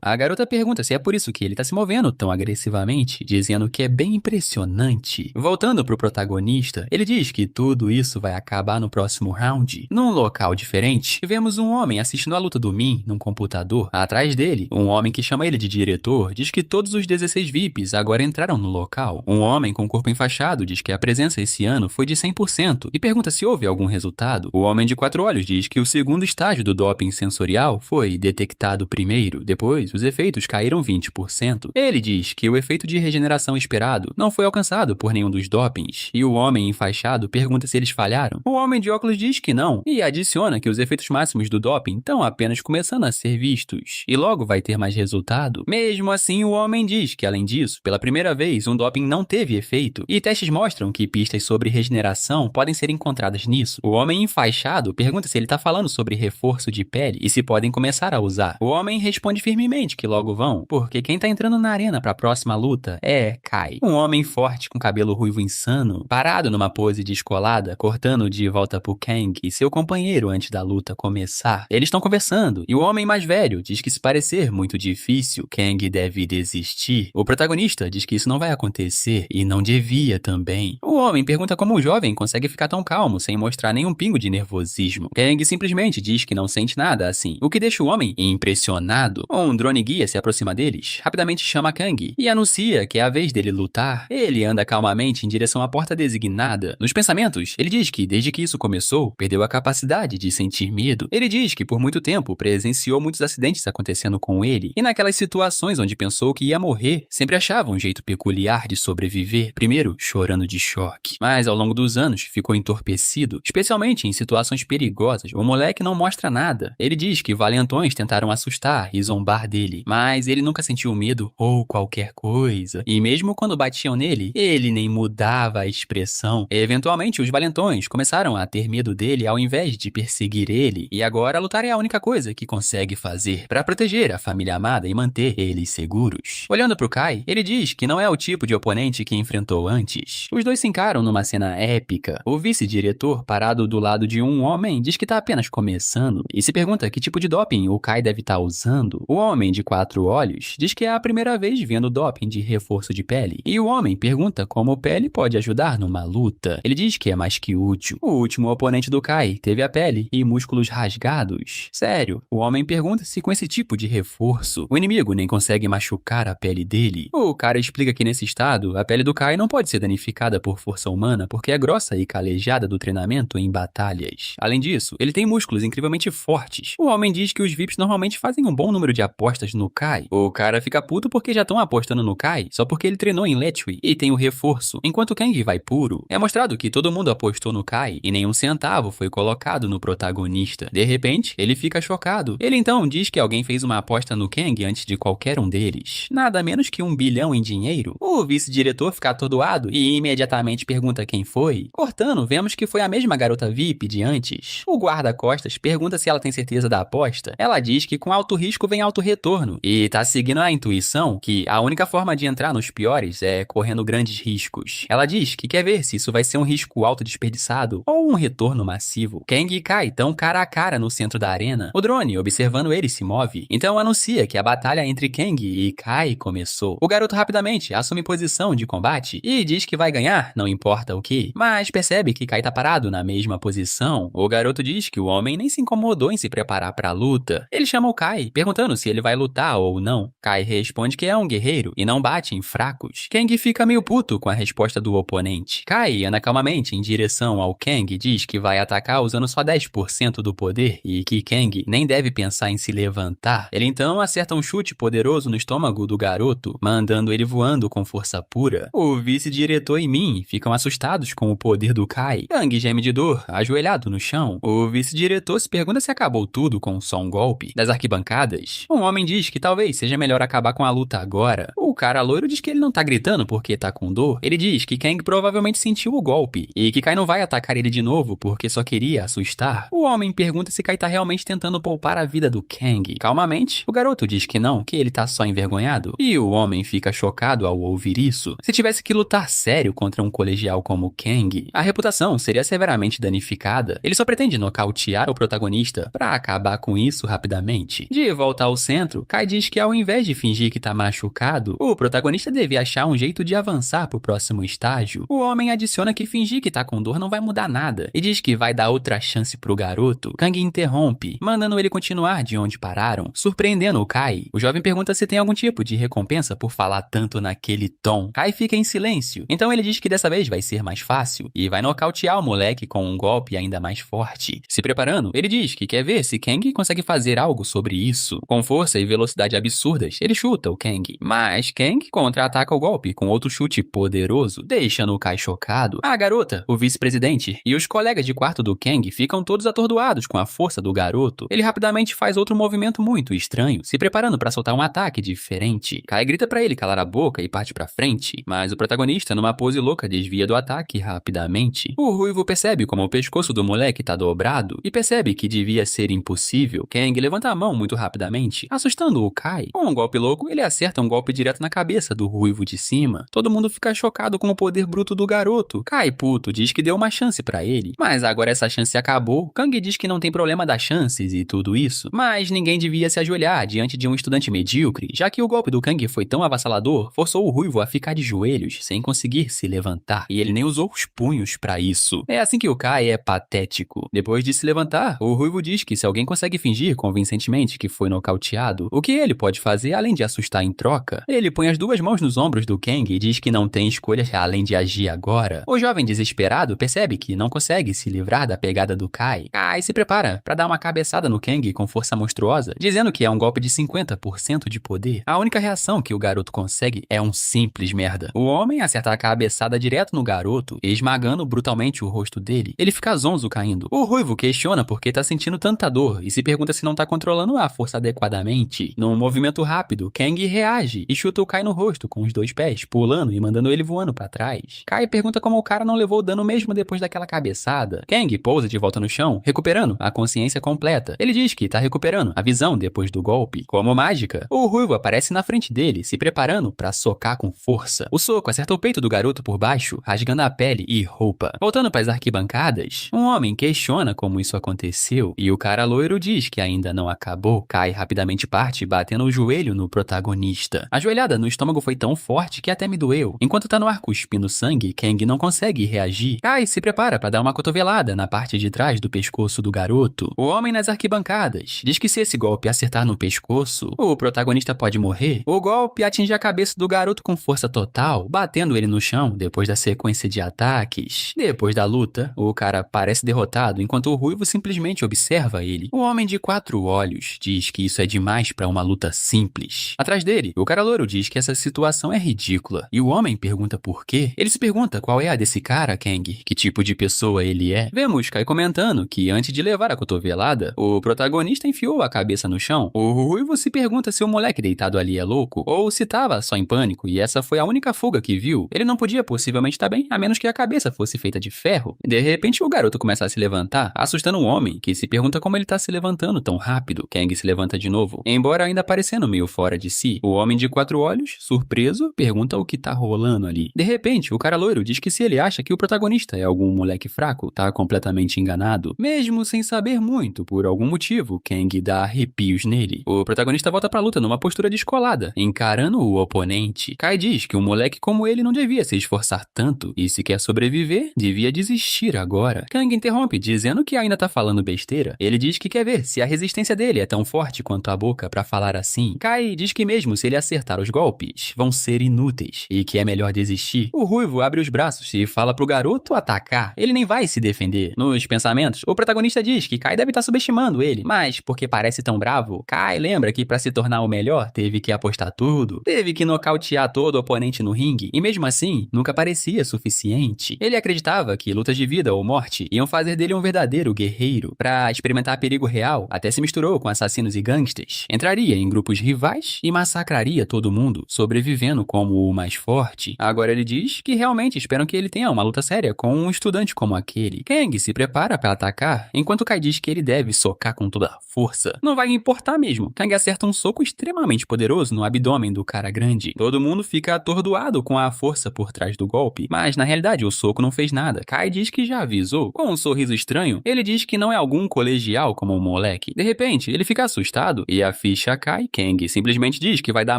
A garota pergunta se é por isso que ele tá se movendo tão agressivamente, dizendo que é bem impressionante. Voltando pro protagonista, ele diz que tudo isso vai acabar no próximo round. Num local diferente, vemos um homem assistindo a luta do Min num computador. Atrás dele, um homem que chama ele de diretor diz que todos os 16 VIPs agora entraram no local. Um homem com o corpo enfaixado diz que a presença esse ano foi de 100%. E pergunta se houve algum resultado. O homem de 4 olhos diz que o segundo estágio do doping sensorial foi detectado primeiro, depois os efeitos caíram 20%. Ele diz que o efeito de regeneração esperado não foi alcançado por nenhum dos dopings, e o homem enfaixado pergunta se eles falharam. O homem de óculos diz que não, e adiciona que os efeitos máximos do doping estão apenas começando a ser vistos, e logo vai ter mais resultado. Mesmo assim, o homem diz que, além disso, pela primeira vez, um doping não teve efeito, e testes mostram que pistas sobre regeneração podem ser encontradas nisso. O homem enfaixado pergunta se ele tá falando sobre reforço de pele e se podem começar a usar. O homem responde firmemente que logo vão, porque quem tá entrando na arena pra próxima luta é Kai. Um homem forte com cabelo ruivo insano, parado numa pose descolada, cortando de volta pro Kang e seu companheiro antes da luta começar. Eles estão conversando, e o homem mais velho diz que se parecer muito difícil, Kang deve desistir. O protagonista diz que isso não vai acontecer e não devia também. O homem pergunta como o jovem consegue ficar tão calmo sem mostrar nenhum pingo de nervosismo. Kang simplesmente diz que não sente nada assim, o que deixa o homem impressionado. Um drone guia se aproxima deles, rapidamente chama Kang e anuncia que é a vez dele lutar. Ele anda calmamente em direção à porta designada. Nos pensamentos, ele diz que desde que isso começou, perdeu a capacidade de sentir medo. Ele diz que por muito tempo presenciou muitos acidentes acontecendo com ele, e naquelas situações onde pensou que ia morrer, sempre achava um jeito peculiar de sobreviver, primeiro chorando de choque. Mas ao longo dos anos ficou entorpecido, especialmente em situações perigosas. O moleque não mostra nada. Ele diz que valentões tentaram assustar e zombar dele, mas ele nunca sentiu medo ou qualquer coisa. E mesmo quando batiam nele, ele nem mudava a expressão. Eventualmente, os valentões começaram a ter medo dele ao invés de perseguir ele, e agora lutar é a única coisa que consegue fazer para proteger a família amada e manter eles seguros. Olhando pro Kai, ele diz que não é o tipo de oponente que enfrentou antes. Os dois se encaram numa cena épica. O vice-diretor, parado do lado de um homem, diz que tá apenas começando e se pergunta que tipo de doping o Kai deve estar usando. O homem de 4 olhos diz que é a primeira vez vendo doping de reforço de pele, e o homem pergunta como pele pode ajudar numa luta. Ele diz que é mais que útil. O último oponente do Kai teve a pele e músculos rasgados. Sério, o homem pergunta se com esse tipo de reforço, o inimigo nem consegue machucar a pele dele. O cara explica que nesse estado, a pele do Kai não pode ser danificada por força humana porque é grossa e calejada do treinamento em batalhas. Além disso, ele tem músculos incrivelmente fortes. O homem diz que os VIPs normalmente fazem um bom número de apostas no Kai. O cara fica puto porque já estão apostando no Kai só porque ele treinou em Letui e tem o reforço, enquanto Kang vai puro. É mostrado que todo mundo apostou no Kai e nenhum centavo foi colocado no protagonista. De repente, ele fica chocado. Ele então diz que alguém fez uma aposta no Kang antes de qualquer um deles. Nada menos que 1 bilhão em dinheiro. O vice-diretor fica atordoado e imediatamente pergunta quem foi, cortando Voltando, vemos que foi a mesma garota VIP de antes. O guarda-costas pergunta se ela tem certeza da aposta. Ela diz que com alto risco vem alto retorno e tá seguindo a intuição que a única forma de entrar nos piores é correndo grandes riscos. Ela diz que quer ver se isso vai ser um risco alto desperdiçado ou um retorno massivo. Kang e Kai estão cara a cara no centro da arena. O drone, observando ele, se move. Então anuncia que a batalha entre Kang e Kai começou. O garoto rapidamente assume posição de combate e diz que vai ganhar, não importa o que, mas percebe que Kai tá parado na mesma posição. O garoto diz que o homem nem se incomodou em se preparar pra luta. Ele chama o Kai, perguntando se ele vai lutar ou não. Kai responde que é um guerreiro e não bate em fracos. Kang fica meio puto com a resposta do oponente. Kai anda calmamente em direção ao Kang e diz que vai atacar usando só 10% do poder e que Kang nem deve pensar em se levantar. Ele então acerta um chute poderoso no estômago do garoto, mandando ele voando com força pura. O vice-diretor e Min ficam assustados com o poder do Kai. Kang geme de dor, ajoelhado no chão. O vice-diretor se pergunta se acabou tudo com só um golpe. Das arquibancadas, um homem diz que talvez seja melhor acabar com a luta agora. O cara loiro diz que ele não tá gritando porque tá com dor. Ele diz que Kang provavelmente sentiu o golpe e que Kai não vai atacar ele de novo porque só queria assustar. O homem pergunta se Kai tá realmente tentando poupar a vida do Kang. Calmamente, o garoto diz que não, que ele tá só envergonhado. E o homem fica chocado ao ouvir isso. Se tivesse que lutar sério contra um colegial como Kang, a reputação seria severamente danificada. Ele só pretende nocautear o protagonista pra acabar com isso rapidamente. De volta ao centro, Kai diz que ao invés de fingir que tá machucado, o protagonista deve achar um jeito de avançar pro próximo estágio. O homem adiciona que fingir que tá com dor não vai mudar nada e diz que vai dar outra chance pro garoto. Kang interrompe, mandando ele continuar de onde pararam, surpreendendo o Kai. O jovem pergunta se tem algum tipo de recompensa por falar tanto naquele tom. Kai fica em silêncio, então ele diz que dessa vez vai ser mais fácil e vai nocautear o moleque com um golpe ainda mais forte. Se preparando, ele diz que quer ver se Kang consegue fazer algo sobre isso. Com força e velocidade absurdas, ele chuta o Kang, mas Kang contra-ataca o golpe com outro chute poderoso, deixando o Kai chocado. A garota, o vice-presidente e os colegas de quarto do Kang ficam todos atordoados com a força do garoto. Ele rapidamente faz outro movimento muito estranho, se preparando para soltar um ataque diferente. Kai grita pra ele calar a boca e parte pra frente, mas o protagonista, numa pose louca, desvia do ataque rapidamente. O ruivo percebe como o pescoço do moleque tá dobrado e percebe que devia ser impossível. Kang levanta a mão muito rapidamente, assustando o Kai. Com um golpe louco, ele acerta um golpe direto na cabeça do ruivo de cima. Todo mundo fica chocado com o poder bruto do garoto. Kai, puto, diz que deu uma chance pra ele, mas agora essa chance acabou. Kang diz que não tem problema das chances e tudo isso, mas ninguém devia se ajoelhar diante de um estudante medíocre, já que o golpe do Kang foi tão avassalador, forçou o ruivo a ficar de joelhos, sem conseguir se levantar, e ele nem usou os punhos pra isso. É assim que o Kai é patético. Depois de se levantar, o ruivo diz que se alguém consegue fingir convincentemente que foi nocauteado, o que ele pode fazer além de assustar em troca? Ele põe as duas mãos nos ombros do Kang e diz que não tem escolha além de agir agora. O jovem desesperado percebe que não consegue se livrar da pegada do Kai. Kai se prepara pra dar uma cabeçada no Kang com força monstruosa, dizendo que é um golpe de 50% de poder. A única reação que o garoto consegue é um simples merda. O homem acerta a cabeçada direto no garoto, esmagando brutalmente o rosto dele. Ele fica zonzo caindo. O ruivo questiona porque tá sentindo tanta dor e se pergunta se não tá controlando a força adequadamente. Num movimento rápido, Kang reage e chuta o Kai no rosto com os dois pés, pulando e mandando ele voando pra trás. Kai pergunta como o cara não levou dano mesmo depois daquela cabeçada. Kang pousa de volta no chão, recuperando a consciência completa. Ele diz que tá recuperando a visão depois do golpe. Como mágica, o ruivo aparece na frente dele, se preparando pra socar com força. O soco acerta o peito do garoto por baixo, rasgando a pele e roupa. Voltando pras arquibancadas, um homem questiona como isso aconteceu e o cara loiro diz que ainda não acabou. Kai rapidamente parte, batendo o joelho no protagonista. A joelhada no estômago foi tão forte que até me doeu. Enquanto tá no ar cuspindo sangue, Kang não consegue reagir. Kai se prepara pra dar uma cotovelada na parte de trás do pescoço do garoto. O homem nas arquibancadas diz que se esse golpe acertar no pescoço, o protagonista pode morrer. O golpe atinge a cabeça do garoto com força total, batendo ele no chão depois da sequência de ataques. Depois da luta, o cara parece derrotado enquanto o ruivo simplesmente observa ele. O homem de 4 olhos diz que isso é demais pra uma luta simples. Atrás dele, o cara loiro diz diz que essa situação é ridícula. E o homem pergunta por quê. Ele se pergunta qual é a desse cara, Kang, que tipo de pessoa ele é. Vemos Kai comentando que antes de levar a cotovelada, o protagonista enfiou a cabeça no chão. O Ruivo se pergunta se o moleque deitado ali é louco, ou se tava só em pânico e essa foi a única fuga que viu. Ele não podia possivelmente estar bem, a menos que a cabeça fosse feita de ferro. De repente, o garoto começa a se levantar, assustando o homem, que se pergunta como ele tá se levantando tão rápido. Kang se levanta de novo, embora ainda parecendo meio fora de si. O homem de 4 olhos, surpreso, pergunta o que tá rolando ali. De repente, o cara loiro diz que se ele acha que o protagonista é algum moleque fraco, tá completamente enganado. Mesmo sem saber muito, por algum motivo, Kang dá arrepios nele. O protagonista volta pra luta numa postura descolada, encarando o oponente. Kai diz que um moleque como ele não devia se esforçar tanto, e se quer sobreviver, devia desistir agora. Kang interrompe, dizendo que ainda tá falando besteira. Ele diz que quer ver se a resistência dele é tão forte quanto a boca pra falar assim. Kai diz que mesmo se ele acertar os golpes, vão ser inúteis, e que é melhor desistir. O Ruivo abre os braços e fala pro garoto atacar. Ele nem vai se defender. Nos pensamentos, o protagonista diz que Kai deve estar subestimando ele, mas porque parece tão bravo, Kai lembra que pra se tornar o melhor, teve que apostar tudo, teve que nocautear todo o oponente no ringue, e mesmo assim, nunca parecia suficiente. Ele acreditava que lutas de vida ou morte iam fazer dele um verdadeiro guerreiro. Pra experimentar perigo real, até se misturou com assassinos e gangsters, entraria em grupos rivais e massacraria todo mundo, sobrevivendo como o mais forte. Agora ele diz que realmente esperam que ele tenha uma luta séria com um estudante como aquele. Kang se prepara para atacar, enquanto Kai diz que ele deve socar com toda a força. Não vai importar mesmo. Kang acerta um soco extremamente poderoso no abdômen do cara grande. Todo mundo fica atordoado com a força por trás do golpe, mas na realidade o soco não fez nada. Kai diz que já avisou. Com um sorriso estranho, ele diz que não é algum colegial como um moleque. De repente, ele fica assustado e a ficha cai. Kang simplesmente diz que vai dar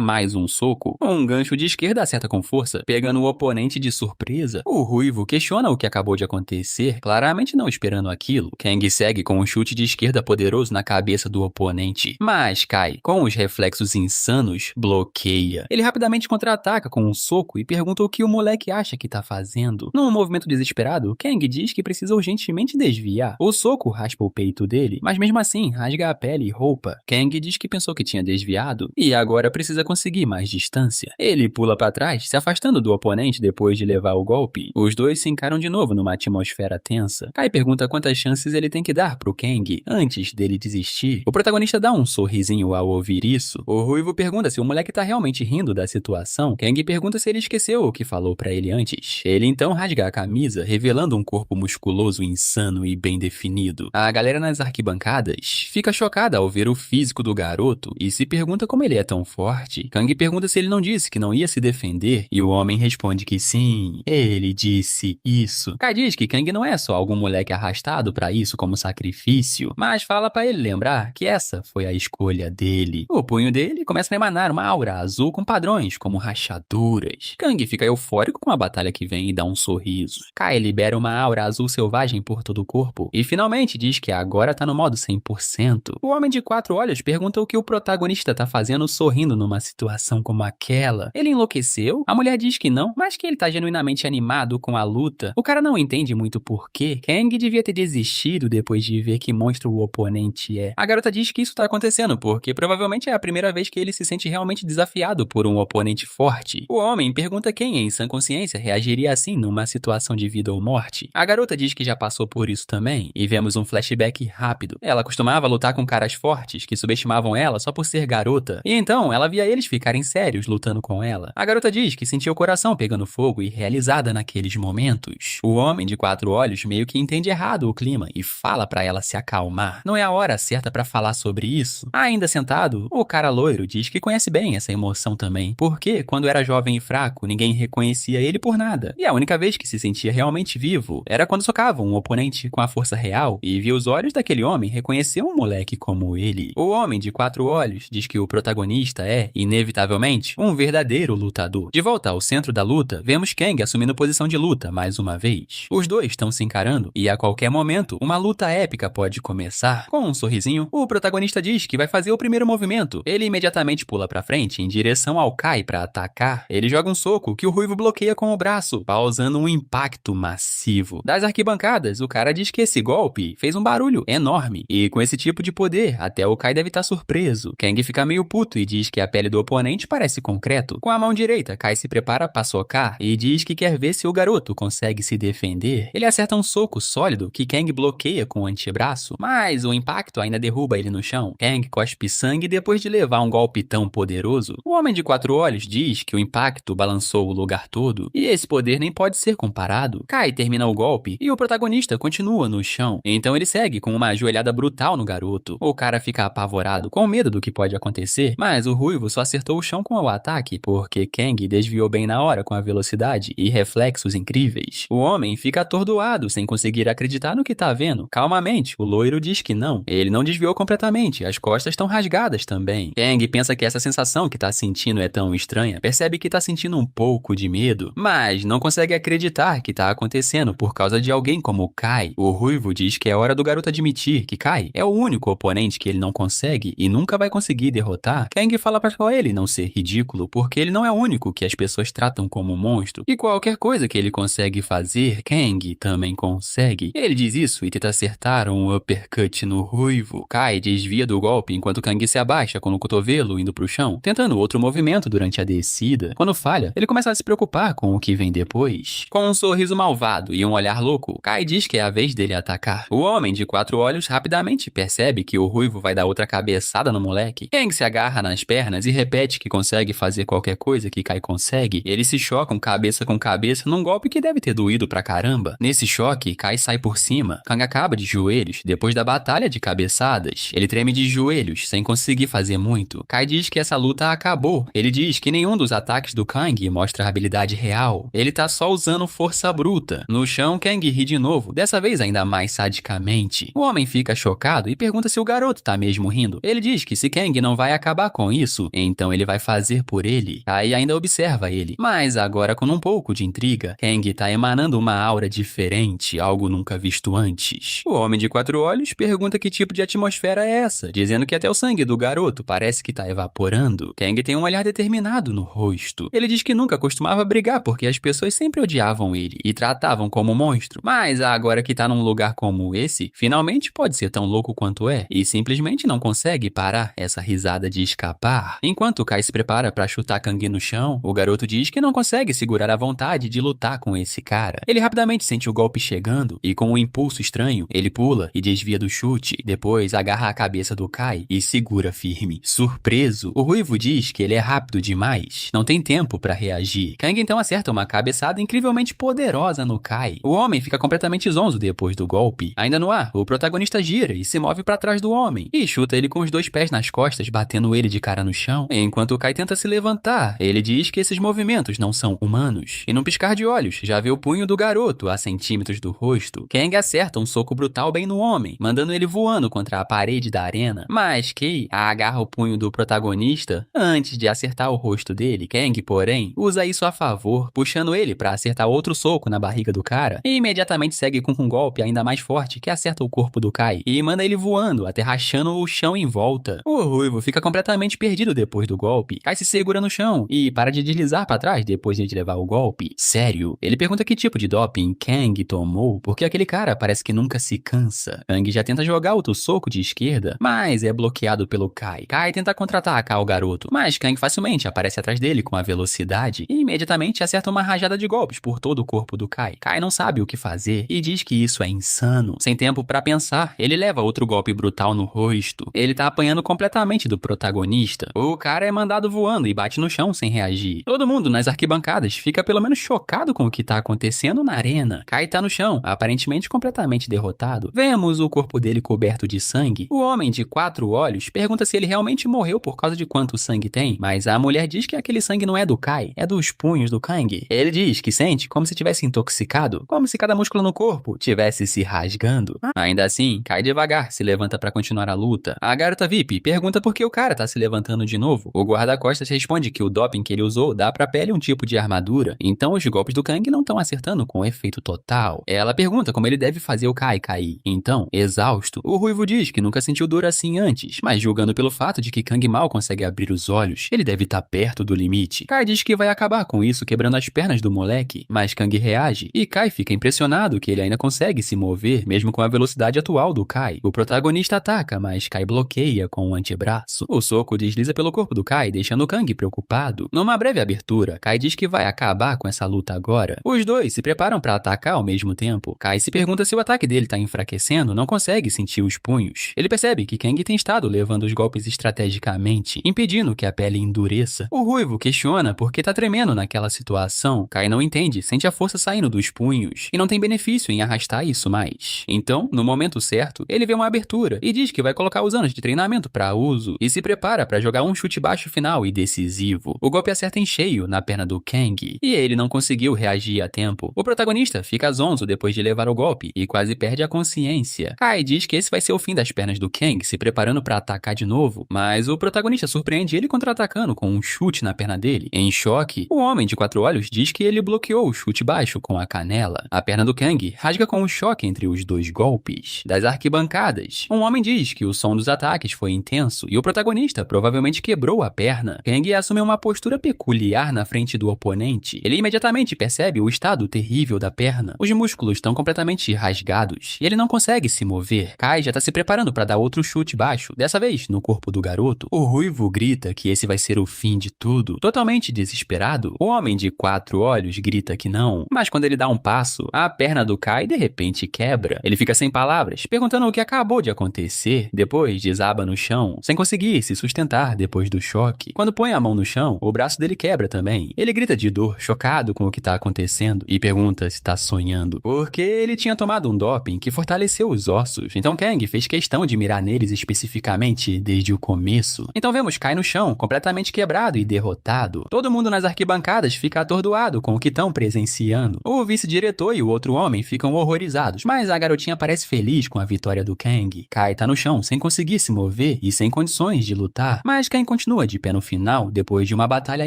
mais um soco. Um gancho de esquerda acerta com força, pegando o oponente de surpresa. O Ruivo questiona o que acabou de acontecer, claramente não esperando aquilo. Kang segue com um chute de esquerda poderoso na cabeça do oponente, mas Kai, com os reflexos insanos, bloqueia. Ele rapidamente contra-ataca com um soco e pergunta o que o moleque acha que tá fazendo. Num movimento desesperado, Kang diz que precisa urgentemente desviar. O soco raspa o peito dele, mas mesmo assim rasga a pele e roupa. Kang diz que pensou que tinha desviado e agora precisa conseguir mais distância. Ele pula pra trás, se afastando do oponente depois de levar o golpe. Os dois se encaram de novo numa atmosfera tensa. Kai pergunta quantas chances ele tem que dar pro Kang antes dele desistir. O protagonista dá um sorrisinho ao ouvir isso. O Ruivo pergunta se o moleque tá realmente rindo da situação. Kang pergunta se ele esqueceu o que falou pra ele antes. Ele então rasga a camisa, revelando um corpo musculoso, insano e bem definido. A galera nas arquibancadas fica chocada ao ver o físico do garoto e se pergunta como ele é tão forte. Kang pergunta se ele não disse que não ia se defender e o homem responde que sim, ele disse isso. Kai diz que Kang não é só algum moleque arrastado pra isso como sacrifício, mas fala pra ele lembrar que essa foi a escolha dele. O punho dele começa a emanar uma aura azul com padrões como rachaduras. Kang fica eufórico com a batalha que vem e dá um sorriso. Kai libera uma aura azul selvagem por todo o corpo e finalmente diz que agora tá no modo 100%. O homem de 4 olhos pergunta o que o protagonista tá fazendo sorrindo numa situação como aquela. Ele enlouqueceu? A mulher diz que não, mas que ele tá genuinamente animado com a luta. O cara não entende muito porquê. Kang devia ter desistido depois de ver que monstro o oponente é. A garota diz que isso tá acontecendo porque provavelmente é a primeira vez que ele se sente realmente desafiado por um oponente forte. O homem pergunta quem em sã consciência reagiria assim numa situação de vida ou morte. A garota diz que já passou por isso também e vemos um flashback rápido. Ela costumava lutar com caras fortes que subestimavam ela só por ser garota, e então ela via eles ficarem sérios lutando com ela. A garota diz que sentia o coração pegando fogo e realizada naqueles momentos. O homem de 4 olhos meio que entende errado o clima e fala pra ela se acalmar. Não é a hora certa pra falar sobre isso. Ainda sentado, o cara loiro diz que conhece bem essa emoção também, porque quando era jovem e fraco, ninguém reconhecia ele por nada. E a única vez que se sentia realmente vivo era quando socava um oponente com a força real e via os olhos daquele homem reconhecer um moleque como ele. O homem de 4 olhos diz que o protagonista é, inevitavelmente, um verdadeiro lutador. De volta ao centro da luta, vemos Kang assumindo posição de luta mais uma vez. Os dois estão se encarando e a qualquer momento uma luta épica pode começar. Com um sorrisinho, o protagonista diz que vai fazer o primeiro movimento. Ele imediatamente pula pra frente em direção ao Kai pra atacar. Ele joga um soco que o Ruivo bloqueia com o braço, causando um impacto massivo. Das arquibancadas, o cara diz que esse golpe fez um barulho enorme e com esse tipo de poder, até o Kai deve estar surpreso. Kang fica meio puto e diz que a pele do oponente parece concreto. Com a mão direita, Kai se prepara para socar e diz que quer ver se o garoto consegue se defender. Ele acerta um soco sólido que Kang bloqueia com o antebraço, mas o impacto ainda derruba ele no chão. Kang cospe sangue depois de levar um golpe tão poderoso. O Homem de Quatro Olhos diz que o impacto balançou o lugar todo e esse poder nem pode ser comparado. Kai termina o golpe e o protagonista continua no chão. Então ele segue com uma joelhada brutal no garoto. O cara fica apavorado, com medo do que pode acontecer, mas o Ruivo só acertou o chão com o ataque, porque Kang desviou bem na hora com a velocidade e reflexos incríveis. O homem fica atordoado, sem conseguir acreditar no que tá vendo. Calmamente, o loiro diz que não. Ele não desviou completamente, as costas estão rasgadas também. Kang pensa que essa sensação que tá sentindo é tão estranha, percebe que tá sentindo um pouco de medo, mas não consegue acreditar que tá acontecendo por causa de alguém como Kai. O Ruivo diz que é hora do garoto admitir que Kai é o único oponente que ele não consegue e nunca vai conseguir derrotar. Kang fala pra ele não ser ridículo, porque ele não é o único que as pessoas tratam como monstro, e qualquer coisa que ele consegue fazer, Kang também consegue. Ele diz isso e tenta acertar um uppercut no Ruivo. Kai desvia do golpe enquanto Kang se abaixa com o cotovelo indo pro chão, tentando outro movimento durante a descida. Quando falha, ele começa a se preocupar com o que vem depois. Com um sorriso malvado e um olhar louco, Kai diz que é a vez dele atacar. O Homem de Quatro Olhos rapidamente percebe que o Ruivo vai dar outra cabeçada no moleque. Kang se agarra nas pernas e repete que consegue fazer qualquer coisa que Kai consegue. Eles se chocam cabeça com cabeça num golpe que deve ter doído pra caramba. Nesse choque, Kai sai por cima. Kang acaba de joelhos depois da batalha de cabeçadas. Ele treme de joelhos sem conseguir fazer muito. Kai diz que essa luta acabou. Ele diz que nenhum dos ataques do Kang mostra a habilidade real. Ele tá só usando força bruta. No chão, Kang ri de novo, dessa vez ainda mais sadicamente. O homem fica chocado e pergunta se o garoto tá mesmo rindo. Ele diz que se Kang não vai acabar com isso, então ele vai fazer por ele. Kai ainda observa ele, mas agora com um pouco de intriga. Kang tá emanando uma aura diferente, algo nunca visto antes. O Homem de Quatro Olhos pergunta que tipo de atmosfera é essa, dizendo que até o sangue do garoto parece que tá evaporando. Kang tem um olhar determinado no rosto. Ele diz que nunca costumava brigar porque as pessoas sempre odiavam ele e tratavam como monstro, mas agora que tá num lugar como esse, finalmente pode ser tão louco quanto é e simplesmente não consegue parar essa risada de escapar. Enquanto Kai se prepara pra chutar Kang no chão, o garoto diz que não consegue segurar a vontade de lutar com esse cara. Ele rapidamente sente o golpe chegando e com um impulso estranho, ele pula e desvia do chute, depois agarra a cabeça do Kai e segura firme. Surpreso, o Ruivo diz que ele é rápido demais, não tem tempo pra reagir. Kang então acerta uma cabeçada incrivelmente poderosa no Kai. O homem fica completamente zonzo depois do golpe. Ainda no ar, o protagonista gira e se move pra trás do homem e chuta ele com os dois pés nas costas, batendo ele de cara no chão. Enquanto o Kai tenta se levantar, ele diz que esses movimentos não são humanos. E num piscar de olhos, já vê o punho do garoto a centímetros do rosto. Kang acerta um soco brutal bem no homem, mandando ele voando contra a parede da arena. Mas Kai agarra o punho do protagonista antes de acertar o rosto dele. Kang, porém, usa isso a favor, puxando ele pra acertar outro soco na barriga do cara, e imediatamente segue com um golpe ainda mais forte que acerta o corpo do Kai e manda ele voando, até rachando o chão em volta. O Ruivo fica completamente perdido depois do golpe. Kai se segura no chão e para de deslizar pra trás depois de levar o golpe. Sério, ele pergunta que tipo de doping Kang tomou, porque aquele cara parece que nunca se cansa. Kang já tenta jogar outro soco de esquerda, mas é bloqueado pelo Kai. Kai tenta contra-atacar o garoto, mas Kang facilmente aparece atrás dele com a velocidade e imediatamente acerta uma rajada de golpes por todo o corpo do Kai. Kai não sabe o que fazer e diz que isso é insano. Sem tempo pra pensar, ele leva outro golpe brutal no rosto. Ele tá apanhando completamente do protagonista. O cara é mandado voando e bate no chão sem reagir. Todo mundo nas arquibancadas fica pelo menos chocado com o que tá acontecendo na arena. Kai tá no chão, aparentemente completamente derrotado. Vemos o corpo dele coberto de sangue. O Homem de Quatro Olhos pergunta se ele realmente morreu por causa de quanto sangue tem, mas a mulher diz que aquele sangue não é do Kai, é dos punhos do Kang. Ele diz que sente como se tivesse intoxicado, como se cada músculo no corpo tivesse se rasgando. Ainda assim, Kai devagar se levanta pra continuar a luta. A garota VIP pergunta por que o cara tá se levantando de novo. O guarda-costas responde que o doping que ele usou dá pra pele um tipo de armadura, então os golpes do Kang não estão acertando com efeito total. Ela pergunta como ele deve fazer o Kai cair. Então, exausto, o Ruivo diz que nunca sentiu dor assim antes, mas julgando pelo fato de que Kang mal consegue abrir os olhos, ele deve estar perto do limite. Kai diz que vai acabar com isso quebrando as pernas do moleque, mas Kang reage e Kai fica impressionado que ele ainda consegue se mover mesmo com a velocidade atual do Kai. O protagonista ataca, mas Kai bloqueia com o antebraço. O soco desliza pelo corpo do Kai deixando Kang preocupado. Numa breve abertura, Kai diz que vai acabar com essa luta agora. Os dois se preparam para atacar ao mesmo tempo. Kai se pergunta se o ataque dele tá enfraquecendo, não consegue sentir os punhos. Ele percebe que Kang tem estado levando os golpes estrategicamente, impedindo que a pele endureça. O Ruivo questiona por que tá tremendo naquela situação. Kai não entende, sente a força saindo dos punhos, e não tem benefício em arrastar isso mais. Então, no momento certo, ele vê uma abertura e diz que vai colocar os anos de treinamento para uso e se prepara para jogar um chute baixo final e decisivo. O golpe acerta em cheio na perna do Kang, e ele não conseguiu reagir a tempo. O protagonista fica zonzo depois de levar o golpe e quase perde a consciência. Kai diz que esse vai ser o fim das pernas do Kang, se preparando para atacar de novo, mas o protagonista surpreende ele contra-atacando com um chute na perna dele. Em choque, o Homem de Quatro Olhos diz que ele bloqueou o chute baixo com a canela. A perna do Kang rasga com o choque entre os dois golpes. Das arquibancadas, um homem diz que o som dos ataques foi intenso e o protagonista provavelmente quebrou a perna. Kang assume uma postura peculiar na frente do oponente. Ele imediatamente percebe o estado terrível da perna. Os músculos estão completamente rasgados e ele não consegue se mover. Kai já tá se preparando para dar outro chute baixo, dessa vez no corpo do garoto. O Ruivo grita que esse vai ser o fim de tudo. Totalmente desesperado, o Homem de Quatro Olhos grita que não, mas quando ele dá um passo, a perna do Kai de repente quebra. Ele fica sem palavras, perguntando o que acabou de acontecer. Depois desaba no chão, sem conseguir se sustentar depois do choque. Quando põe a mão no chão, o braço dele quebra também. Ele grita de dor, chocado com o que tá acontecendo, e pergunta se tá sonhando, porque ele tinha tomado um doping que fortaleceu os ossos. Então Kang fez questão de mirar neles especificamente desde o começo. Então vemos Kai no chão, completamente quebrado e derrotado. Todo mundo nas arquibancadas fica atordoado com o que estão presenciando. O vice-diretor e o outro homem ficam horrorizados, mas a garotinha parece feliz com a vitória do Kang. Kai tá no chão, sem conseguir se mover e sem condições de lutar, mas Kang continua de pé no final, depois de uma batalha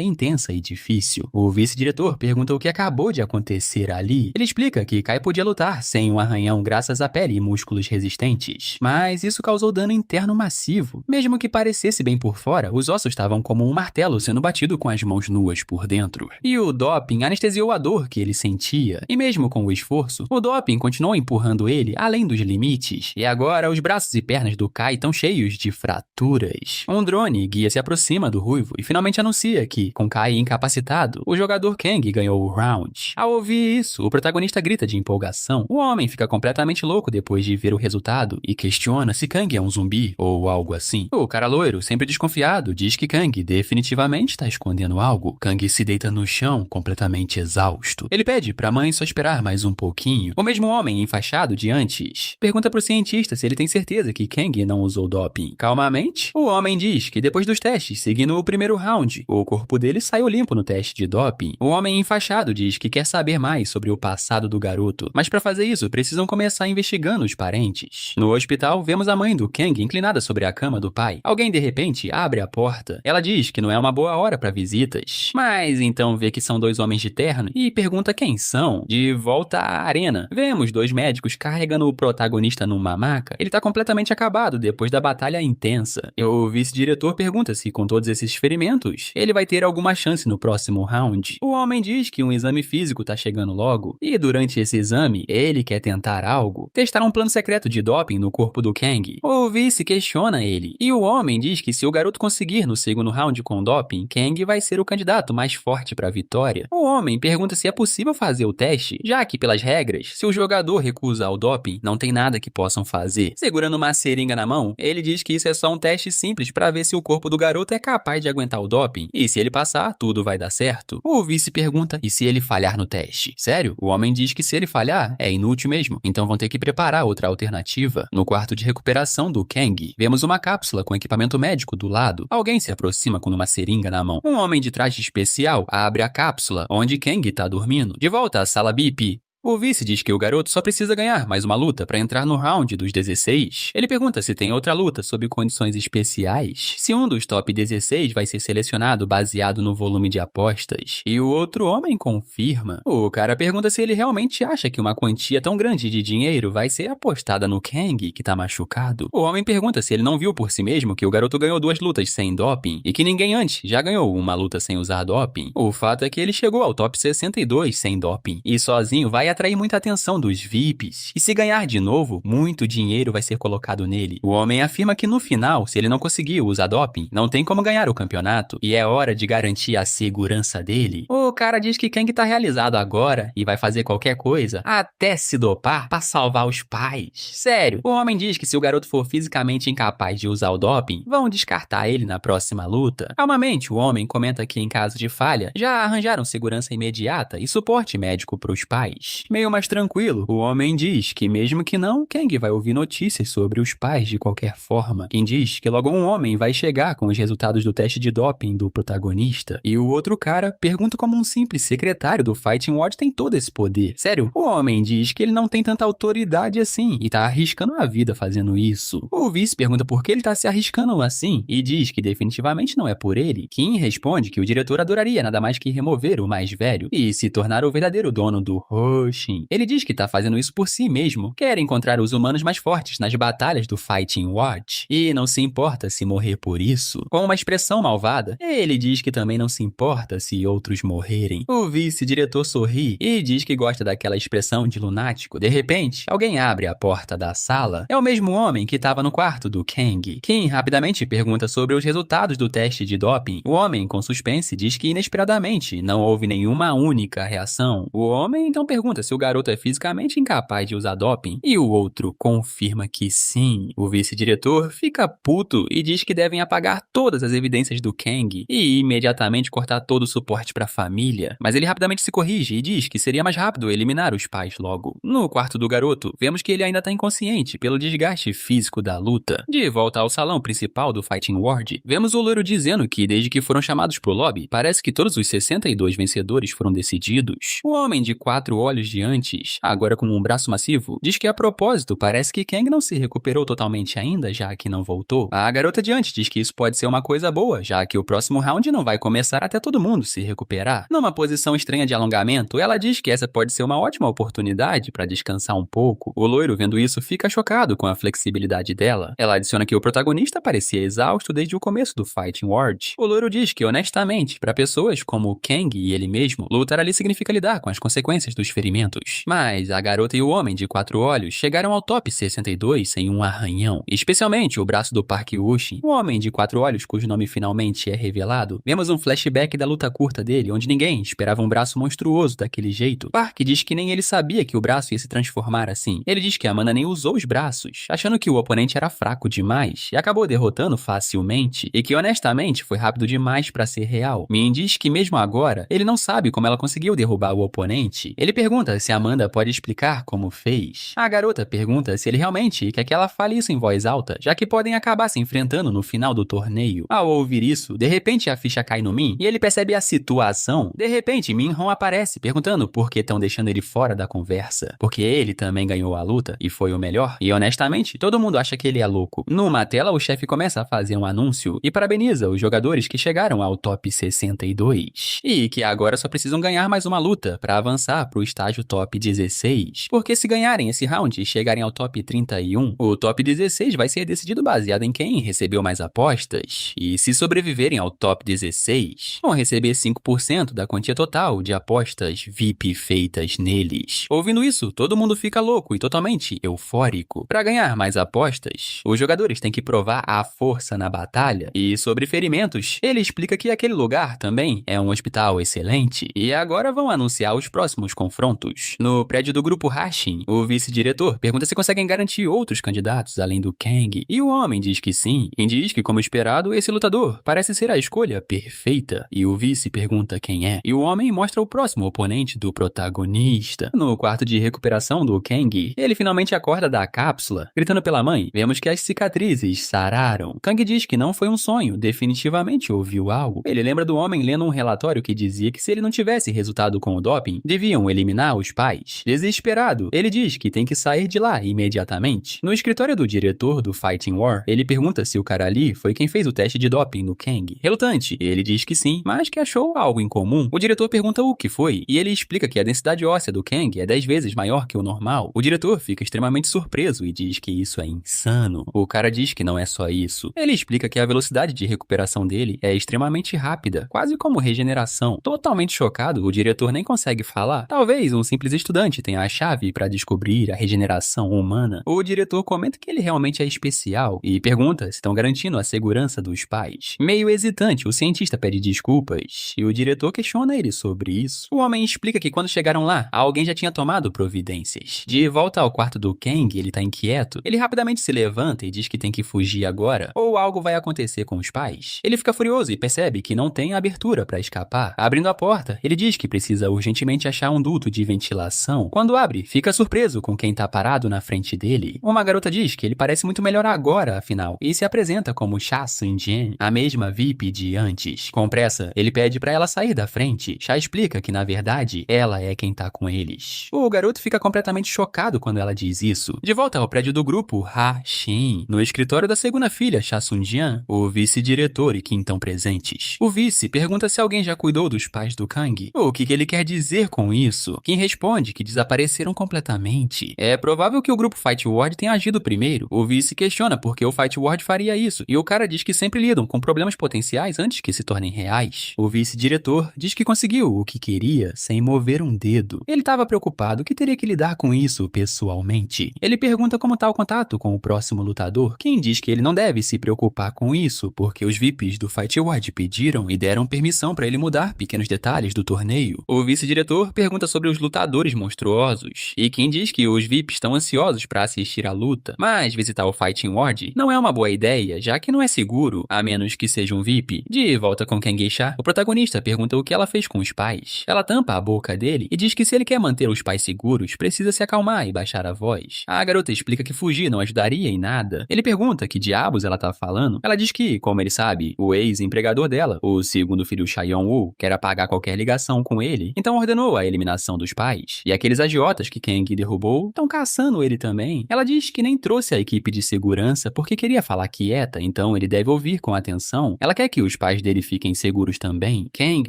intensa e difícil. O vice-diretor pergunta o que acabou de acontecer ali. Ele explica que Kai podia lutar sem um arranhão graças à pele e músculos resistentes, mas isso causou dano interno massivo. Mesmo que parecesse bem por fora, os ossos estavam como um martelo sendo batido com as mãos nuas por dentro. E o doping anestesiou a dor que ele sentia. E mesmo com o esforço, o doping continuou empurrando ele além dos limites. E agora os braços e pernas do Kai estão cheios de fraturas. Um drone guia se aproxima do Ruivo e finalmente anuncia que, com Kai incapacitado, o jogador Kang ganhou o round. Ao ouvir isso, o protagonista grita de empolgação. O homem fica completamente louco depois de ver o resultado e questiona se Kang é um zumbi ou algo assim. O cara loiro, sempre desconfiado, diz que Kang definitivamente está escondendo algo. Kang se deita no chão, completamente exausto. Ele pede pra mãe só esperar mais um pouquinho. O mesmo homem enfaixado de antes pergunta pro cientista se ele tem certeza que Kang não usou doping. Calmamente, o homem diz que depois dos testes, seguindo o primeiro round, o corpo dele saiu limpo no teste de doping. O homem enfaixado diz que quer saber mais sobre o passado do garoto, mas pra fazer isso precisam começar investigando os parentes. No hospital, vemos a mãe do Kang inclinada sobre a cama do pai. Alguém de repente abre a porta. Ela diz que não é uma boa hora pra visitas, mas então vê que são dois homens de terno e pergunta quem são. De volta à arena, vemos dois médicos carregando o protagonista numa maca. Ele tá completamente acabado depois da batalha intensa. O vice-diretor pergunta se com todos esses ferimentos, ele vai ter alguma chance no próximo round. O homem diz que um exame físico tá chegando logo, e durante esse exame, ele quer tentar algo. Testar um plano secreto de doping no corpo do Kang. O vice questiona ele, e o homem diz que se o garoto conseguir no segundo round com doping, Kang vai ser o candidato mais forte pra vitória. O homem pergunta se é possível fazer o teste, já que pelas regras, se o jogador recusar o doping, não tem nada que possam fazer. Segurando uma seringa na mão, ele diz que isso é só um teste simples pra ver se o corpo do garoto é capaz de aguentar o doping, e se ele passar, tudo vai dar certo. O vice pergunta, e se ele falhar no teste? Sério? O homem diz que se ele falhar, é inútil mesmo, então vão ter que preparar outra alternativa. No quarto de recuperação do Kang, vemos uma cápsula com equipamento médico do lado. Alguém se aproxima com uma seringa na mão. Um homem de traje especial abre a cápsula, onde Kang tá dormindo. De volta à sala BIP, o vice diz que o garoto só precisa ganhar mais uma luta para entrar no round dos 16. Ele pergunta se tem outra luta sob condições especiais, se um dos top 16 vai ser selecionado baseado no volume de apostas. E o outro homem confirma. O cara pergunta se ele realmente acha que uma quantia tão grande de dinheiro vai ser apostada no Kang, que tá machucado. O homem pergunta se ele não viu por si mesmo que o garoto ganhou 2 lutas sem doping e que ninguém antes já ganhou uma luta sem usar doping. O fato é que ele chegou ao top 62 sem doping e sozinho vai atrair muita atenção dos VIPs, e se ganhar de novo, muito dinheiro vai ser colocado nele. O homem afirma que no final, se ele não conseguir usar doping, não tem como ganhar o campeonato, e é hora de garantir a segurança dele. O cara diz que Kang tá realizado agora, e vai fazer qualquer coisa, até se dopar, pra salvar os pais. Sério, o homem diz que se o garoto for fisicamente incapaz de usar o doping, vão descartar ele na próxima luta. Calmamente, o homem comenta que em caso de falha, já arranjaram segurança imediata e suporte médico pros pais. Meio mais tranquilo, o homem diz que mesmo que não, Kang vai ouvir notícias sobre os pais de qualquer forma. Quem diz que logo um homem vai chegar com os resultados do teste de doping do protagonista, e o outro cara pergunta como um simples secretário do Fighting World tem todo esse poder. Sério, o homem diz que ele não tem tanta autoridade assim e tá arriscando a vida fazendo isso. O vice pergunta por que ele tá se arriscando assim e diz que definitivamente não é por ele. Kim responde que o diretor adoraria nada mais que remover o mais velho e se tornar o verdadeiro dono do Hoshin. Ele diz que tá fazendo isso por si mesmo, quer encontrar os humanos mais fortes nas batalhas do Fighting Watch e não se importa se morrer por isso. Com uma expressão malvada, ele diz que também não se importa se outros morrerem. O vice-diretor sorri e diz que gosta daquela expressão de lunático. De repente, alguém abre a porta da sala. É o mesmo homem que estava no quarto do Kang. Kim rapidamente pergunta sobre os resultados do teste de doping. O homem, com suspense, diz que inesperadamente não houve nenhuma única reação. O homem então pergunta se o garoto é fisicamente incapaz de usar doping e o outro confirma que sim. O vice-diretor fica puto e diz que devem apagar todas as evidências do Kang e imediatamente cortar todo o suporte para a família. Mas ele rapidamente se corrige e diz que seria mais rápido eliminar os pais logo. No quarto do garoto, vemos que ele ainda está inconsciente pelo desgaste físico da luta. De volta ao salão principal do Fighting World, vemos o loiro dizendo que desde que foram chamados pro lobby, parece que todos os 62 vencedores foram decididos. O homem de 4 olhos de antes, agora com um braço massivo, diz que a propósito parece que Kang não se recuperou totalmente ainda, já que não voltou. A garota de antes diz que isso pode ser uma coisa boa, já que o próximo round não vai começar até todo mundo se recuperar. Numa posição estranha de alongamento, ela diz que essa pode ser uma ótima oportunidade para descansar um pouco. O loiro, vendo isso, fica chocado com a flexibilidade dela. Ela adiciona que o protagonista parecia exausto desde o começo do Fighting World. O loiro diz que, honestamente, para pessoas como Kang e ele mesmo, lutar ali significa lidar com as consequências dos ferimentos. Mas a garota e o homem de 4 olhos chegaram ao top 62 sem um arranhão, especialmente o braço do Park Woo-shin. O homem de 4 olhos, cujo nome finalmente é revelado, vemos um flashback da luta curta dele, onde ninguém esperava um braço monstruoso daquele jeito. Park diz que nem ele sabia que o braço ia se transformar assim. Ele diz que Amanda nem usou os braços, achando que o oponente era fraco demais e acabou derrotando facilmente, e que honestamente foi rápido demais pra ser real. Min diz que mesmo agora, ele não sabe como ela conseguiu derrubar o oponente. Ele pergunta se Amanda pode explicar como fez. A garota pergunta se ele realmente quer que ela fale isso em voz alta, já que podem acabar se enfrentando no final do torneio. Ao ouvir isso, de repente a ficha cai no Min e ele percebe a situação. De repente, Min-hong aparece, perguntando por que estão deixando ele fora da conversa. Porque ele também ganhou a luta e foi o melhor. E honestamente, todo mundo acha que ele é louco. Numa tela, o chefe começa a fazer um anúncio e parabeniza os jogadores que chegaram ao top 62. E que agora só precisam ganhar mais uma luta para avançar pro estágio top 16. Porque se ganharem esse round e chegarem ao top 31, o top 16 vai ser decidido baseado em quem recebeu mais apostas. E se sobreviverem ao top 16, vão receber 5% da quantia total de apostas VIP feitas neles. Ouvindo isso, todo mundo fica louco e totalmente eufórico. Para ganhar mais apostas, os jogadores têm que provar a força na batalha. E sobre ferimentos, ele explica que aquele lugar também é um hospital excelente. E agora vão anunciar os próximos confrontos. No prédio do grupo Hashin, o vice-diretor pergunta se conseguem garantir outros candidatos além do Kang. E o homem diz que sim, e diz que, como esperado, esse lutador parece ser a escolha perfeita. E o vice pergunta quem é. E o homem mostra o próximo oponente do protagonista. No quarto de recuperação do Kang, ele finalmente acorda da cápsula. Gritando pela mãe, vemos que as cicatrizes sararam. Kang diz que não foi um sonho, definitivamente ouviu algo. Ele lembra do homem lendo um relatório que dizia que se ele não tivesse resultado com o doping, deviam eliminar os pais. Desesperado, ele diz que tem que sair de lá imediatamente. No escritório do diretor do Fighting War, ele pergunta se o cara ali foi quem fez o teste de doping no Kang. Relutante, ele diz que sim, mas que achou algo incomum. O diretor pergunta o que foi, e ele explica que a densidade óssea do Kang é 10 vezes maior que o normal. O diretor fica extremamente surpreso e diz que isso é insano. O cara diz que não é só isso. Ele explica que a velocidade de recuperação dele é extremamente rápida, quase como regeneração. Totalmente chocado, o diretor nem consegue falar. Talvez um simples estudante tem a chave para descobrir a regeneração humana, o diretor comenta que ele realmente é especial e pergunta se estão garantindo a segurança dos pais. Meio hesitante, o cientista pede desculpas e o diretor questiona ele sobre isso. O homem explica que quando chegaram lá, alguém já tinha tomado providências. De volta ao quarto do Kang, ele tá inquieto. Ele rapidamente se levanta e diz que tem que fugir agora, ou algo vai acontecer com os pais. Ele fica furioso e percebe que não tem abertura para escapar. Abrindo a porta, ele diz que precisa urgentemente achar um duto de ventilação. Quando abre, fica surpreso com quem tá parado na frente dele. Uma garota diz que ele parece muito melhor agora, afinal, e se apresenta como Cha Sun-jian, a mesma VIP de antes. Com pressa, ele pede pra ela sair da frente. Cha explica que, na verdade, ela é quem tá com eles. O garoto fica completamente chocado quando ela diz isso. De volta ao prédio do grupo Ha-Shin, no escritório da segunda filha, Cha Sun-jian, o vice-diretor e Kim estão presentes. O vice pergunta se alguém já cuidou dos pais do Kang. O que ele quer dizer com isso? Kim responde que desapareceram completamente. É provável que o grupo Fight Ward tenha agido primeiro. O vice questiona por que o Fight Ward faria isso, e o cara diz que sempre lidam com problemas potenciais antes que se tornem reais. O vice-diretor diz que conseguiu o que queria sem mover um dedo. Ele estava preocupado que teria que lidar com isso pessoalmente. Ele pergunta como está o contato com o próximo lutador. Quem diz que ele não deve se preocupar com isso, porque os VIPs do Fight Ward pediram e deram permissão para ele mudar pequenos detalhes do torneio. O vice-diretor pergunta sobre os lutadores monstruosos, e quem diz que os VIPs estão ansiosos para assistir à luta, mas visitar o Fighting Ward não é uma boa ideia, já que não é seguro, a menos que seja um VIP. De volta com Kang Cha, o protagonista pergunta o que ela fez com os pais. Ela tampa a boca dele e diz que se ele quer manter os pais seguros, precisa se acalmar e baixar a voz. A garota explica que fugir não ajudaria em nada. Ele pergunta que diabos ela tá falando. Ela diz que, como ele sabe, o ex-empregador dela, o segundo filho Cha Yong-woo, quer apagar qualquer ligação com ele, então ordenou a eliminação dos pais. E aqueles agiotas que Kang derrubou estão caçando ele também. Ela diz que nem trouxe a equipe de segurança porque queria falar quieta, então ele deve ouvir com atenção. Ela quer que os pais dele fiquem seguros também. Kang,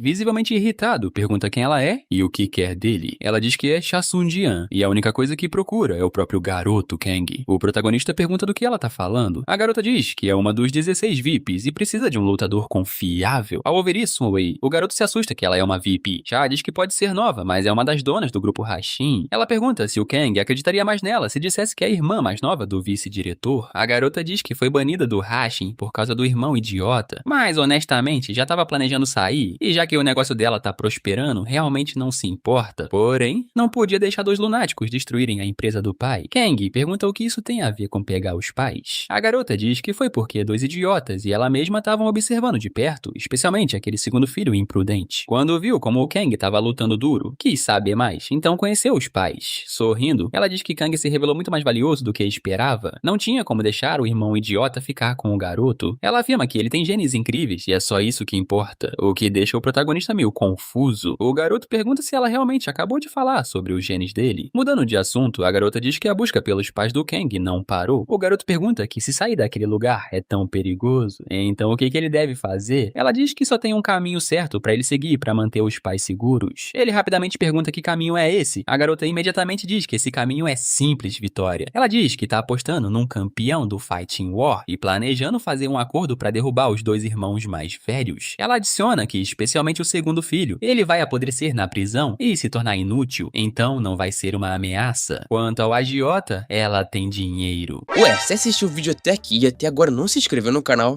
visivelmente irritado, pergunta quem ela é e o que quer dele. Ela diz que é Cha Sun-jian, e a única coisa que procura é o próprio garoto Kang. O protagonista pergunta do que ela tá falando. A garota diz que é uma dos 16 VIPs e precisa de um lutador confiável. Ao ouvir isso, o garoto se assusta que ela é uma VIP. Cha diz que pode ser nova, mas é uma das donas do grupo Ha-Shin. Ela pergunta se o Kang acreditaria mais nela se dissesse que é a irmã mais nova do vice-diretor. A garota diz que foi banida do Ha-Shin por causa do irmão idiota, mas honestamente já estava planejando sair, e já que o negócio dela tá prosperando, realmente não se importa. Porém, não podia deixar dois lunáticos destruírem a empresa do pai. Kang pergunta o que isso tem a ver com pegar os pais. A garota diz que foi porque dois idiotas e ela mesma estavam observando de perto, especialmente aquele segundo filho imprudente. Quando viu como o Kang estava lutando duro, quis saber mais, então conheceu os pais. Sorrindo, ela diz que Kang se revelou muito mais valioso do que esperava. Não tinha como deixar o irmão idiota ficar com o garoto. Ela afirma que ele tem genes incríveis e é só isso que importa, o que deixa o protagonista meio confuso. O garoto pergunta se ela realmente acabou de falar sobre os genes dele. Mudando de assunto, a garota diz que a busca pelos pais do Kang não parou. O garoto pergunta que se sair daquele lugar é tão perigoso, então o que ele deve fazer? Ela diz que só tem um caminho certo pra ele seguir pra manter os pais seguros. Ele rapidamente pergunta que caminho é esse. A garota imediatamente diz que esse caminho é simples vitória. Ela diz que tá apostando num campeão do Fighting War e planejando fazer um acordo pra derrubar os dois irmãos mais velhos. Ela adiciona que, especialmente o segundo filho, ele vai apodrecer na prisão e se tornar inútil, então não vai ser uma ameaça. Quanto ao agiota, ela tem dinheiro. Ué, você assistiu o vídeo até aqui e até agora não se inscreveu no canal?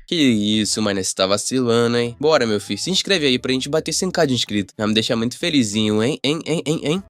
Que isso, mano, você tá vacilando, hein? Bora, meu filho, se inscreve aí pra gente bater 100k de inscrito. Vai me deixar muito felizinho, hein?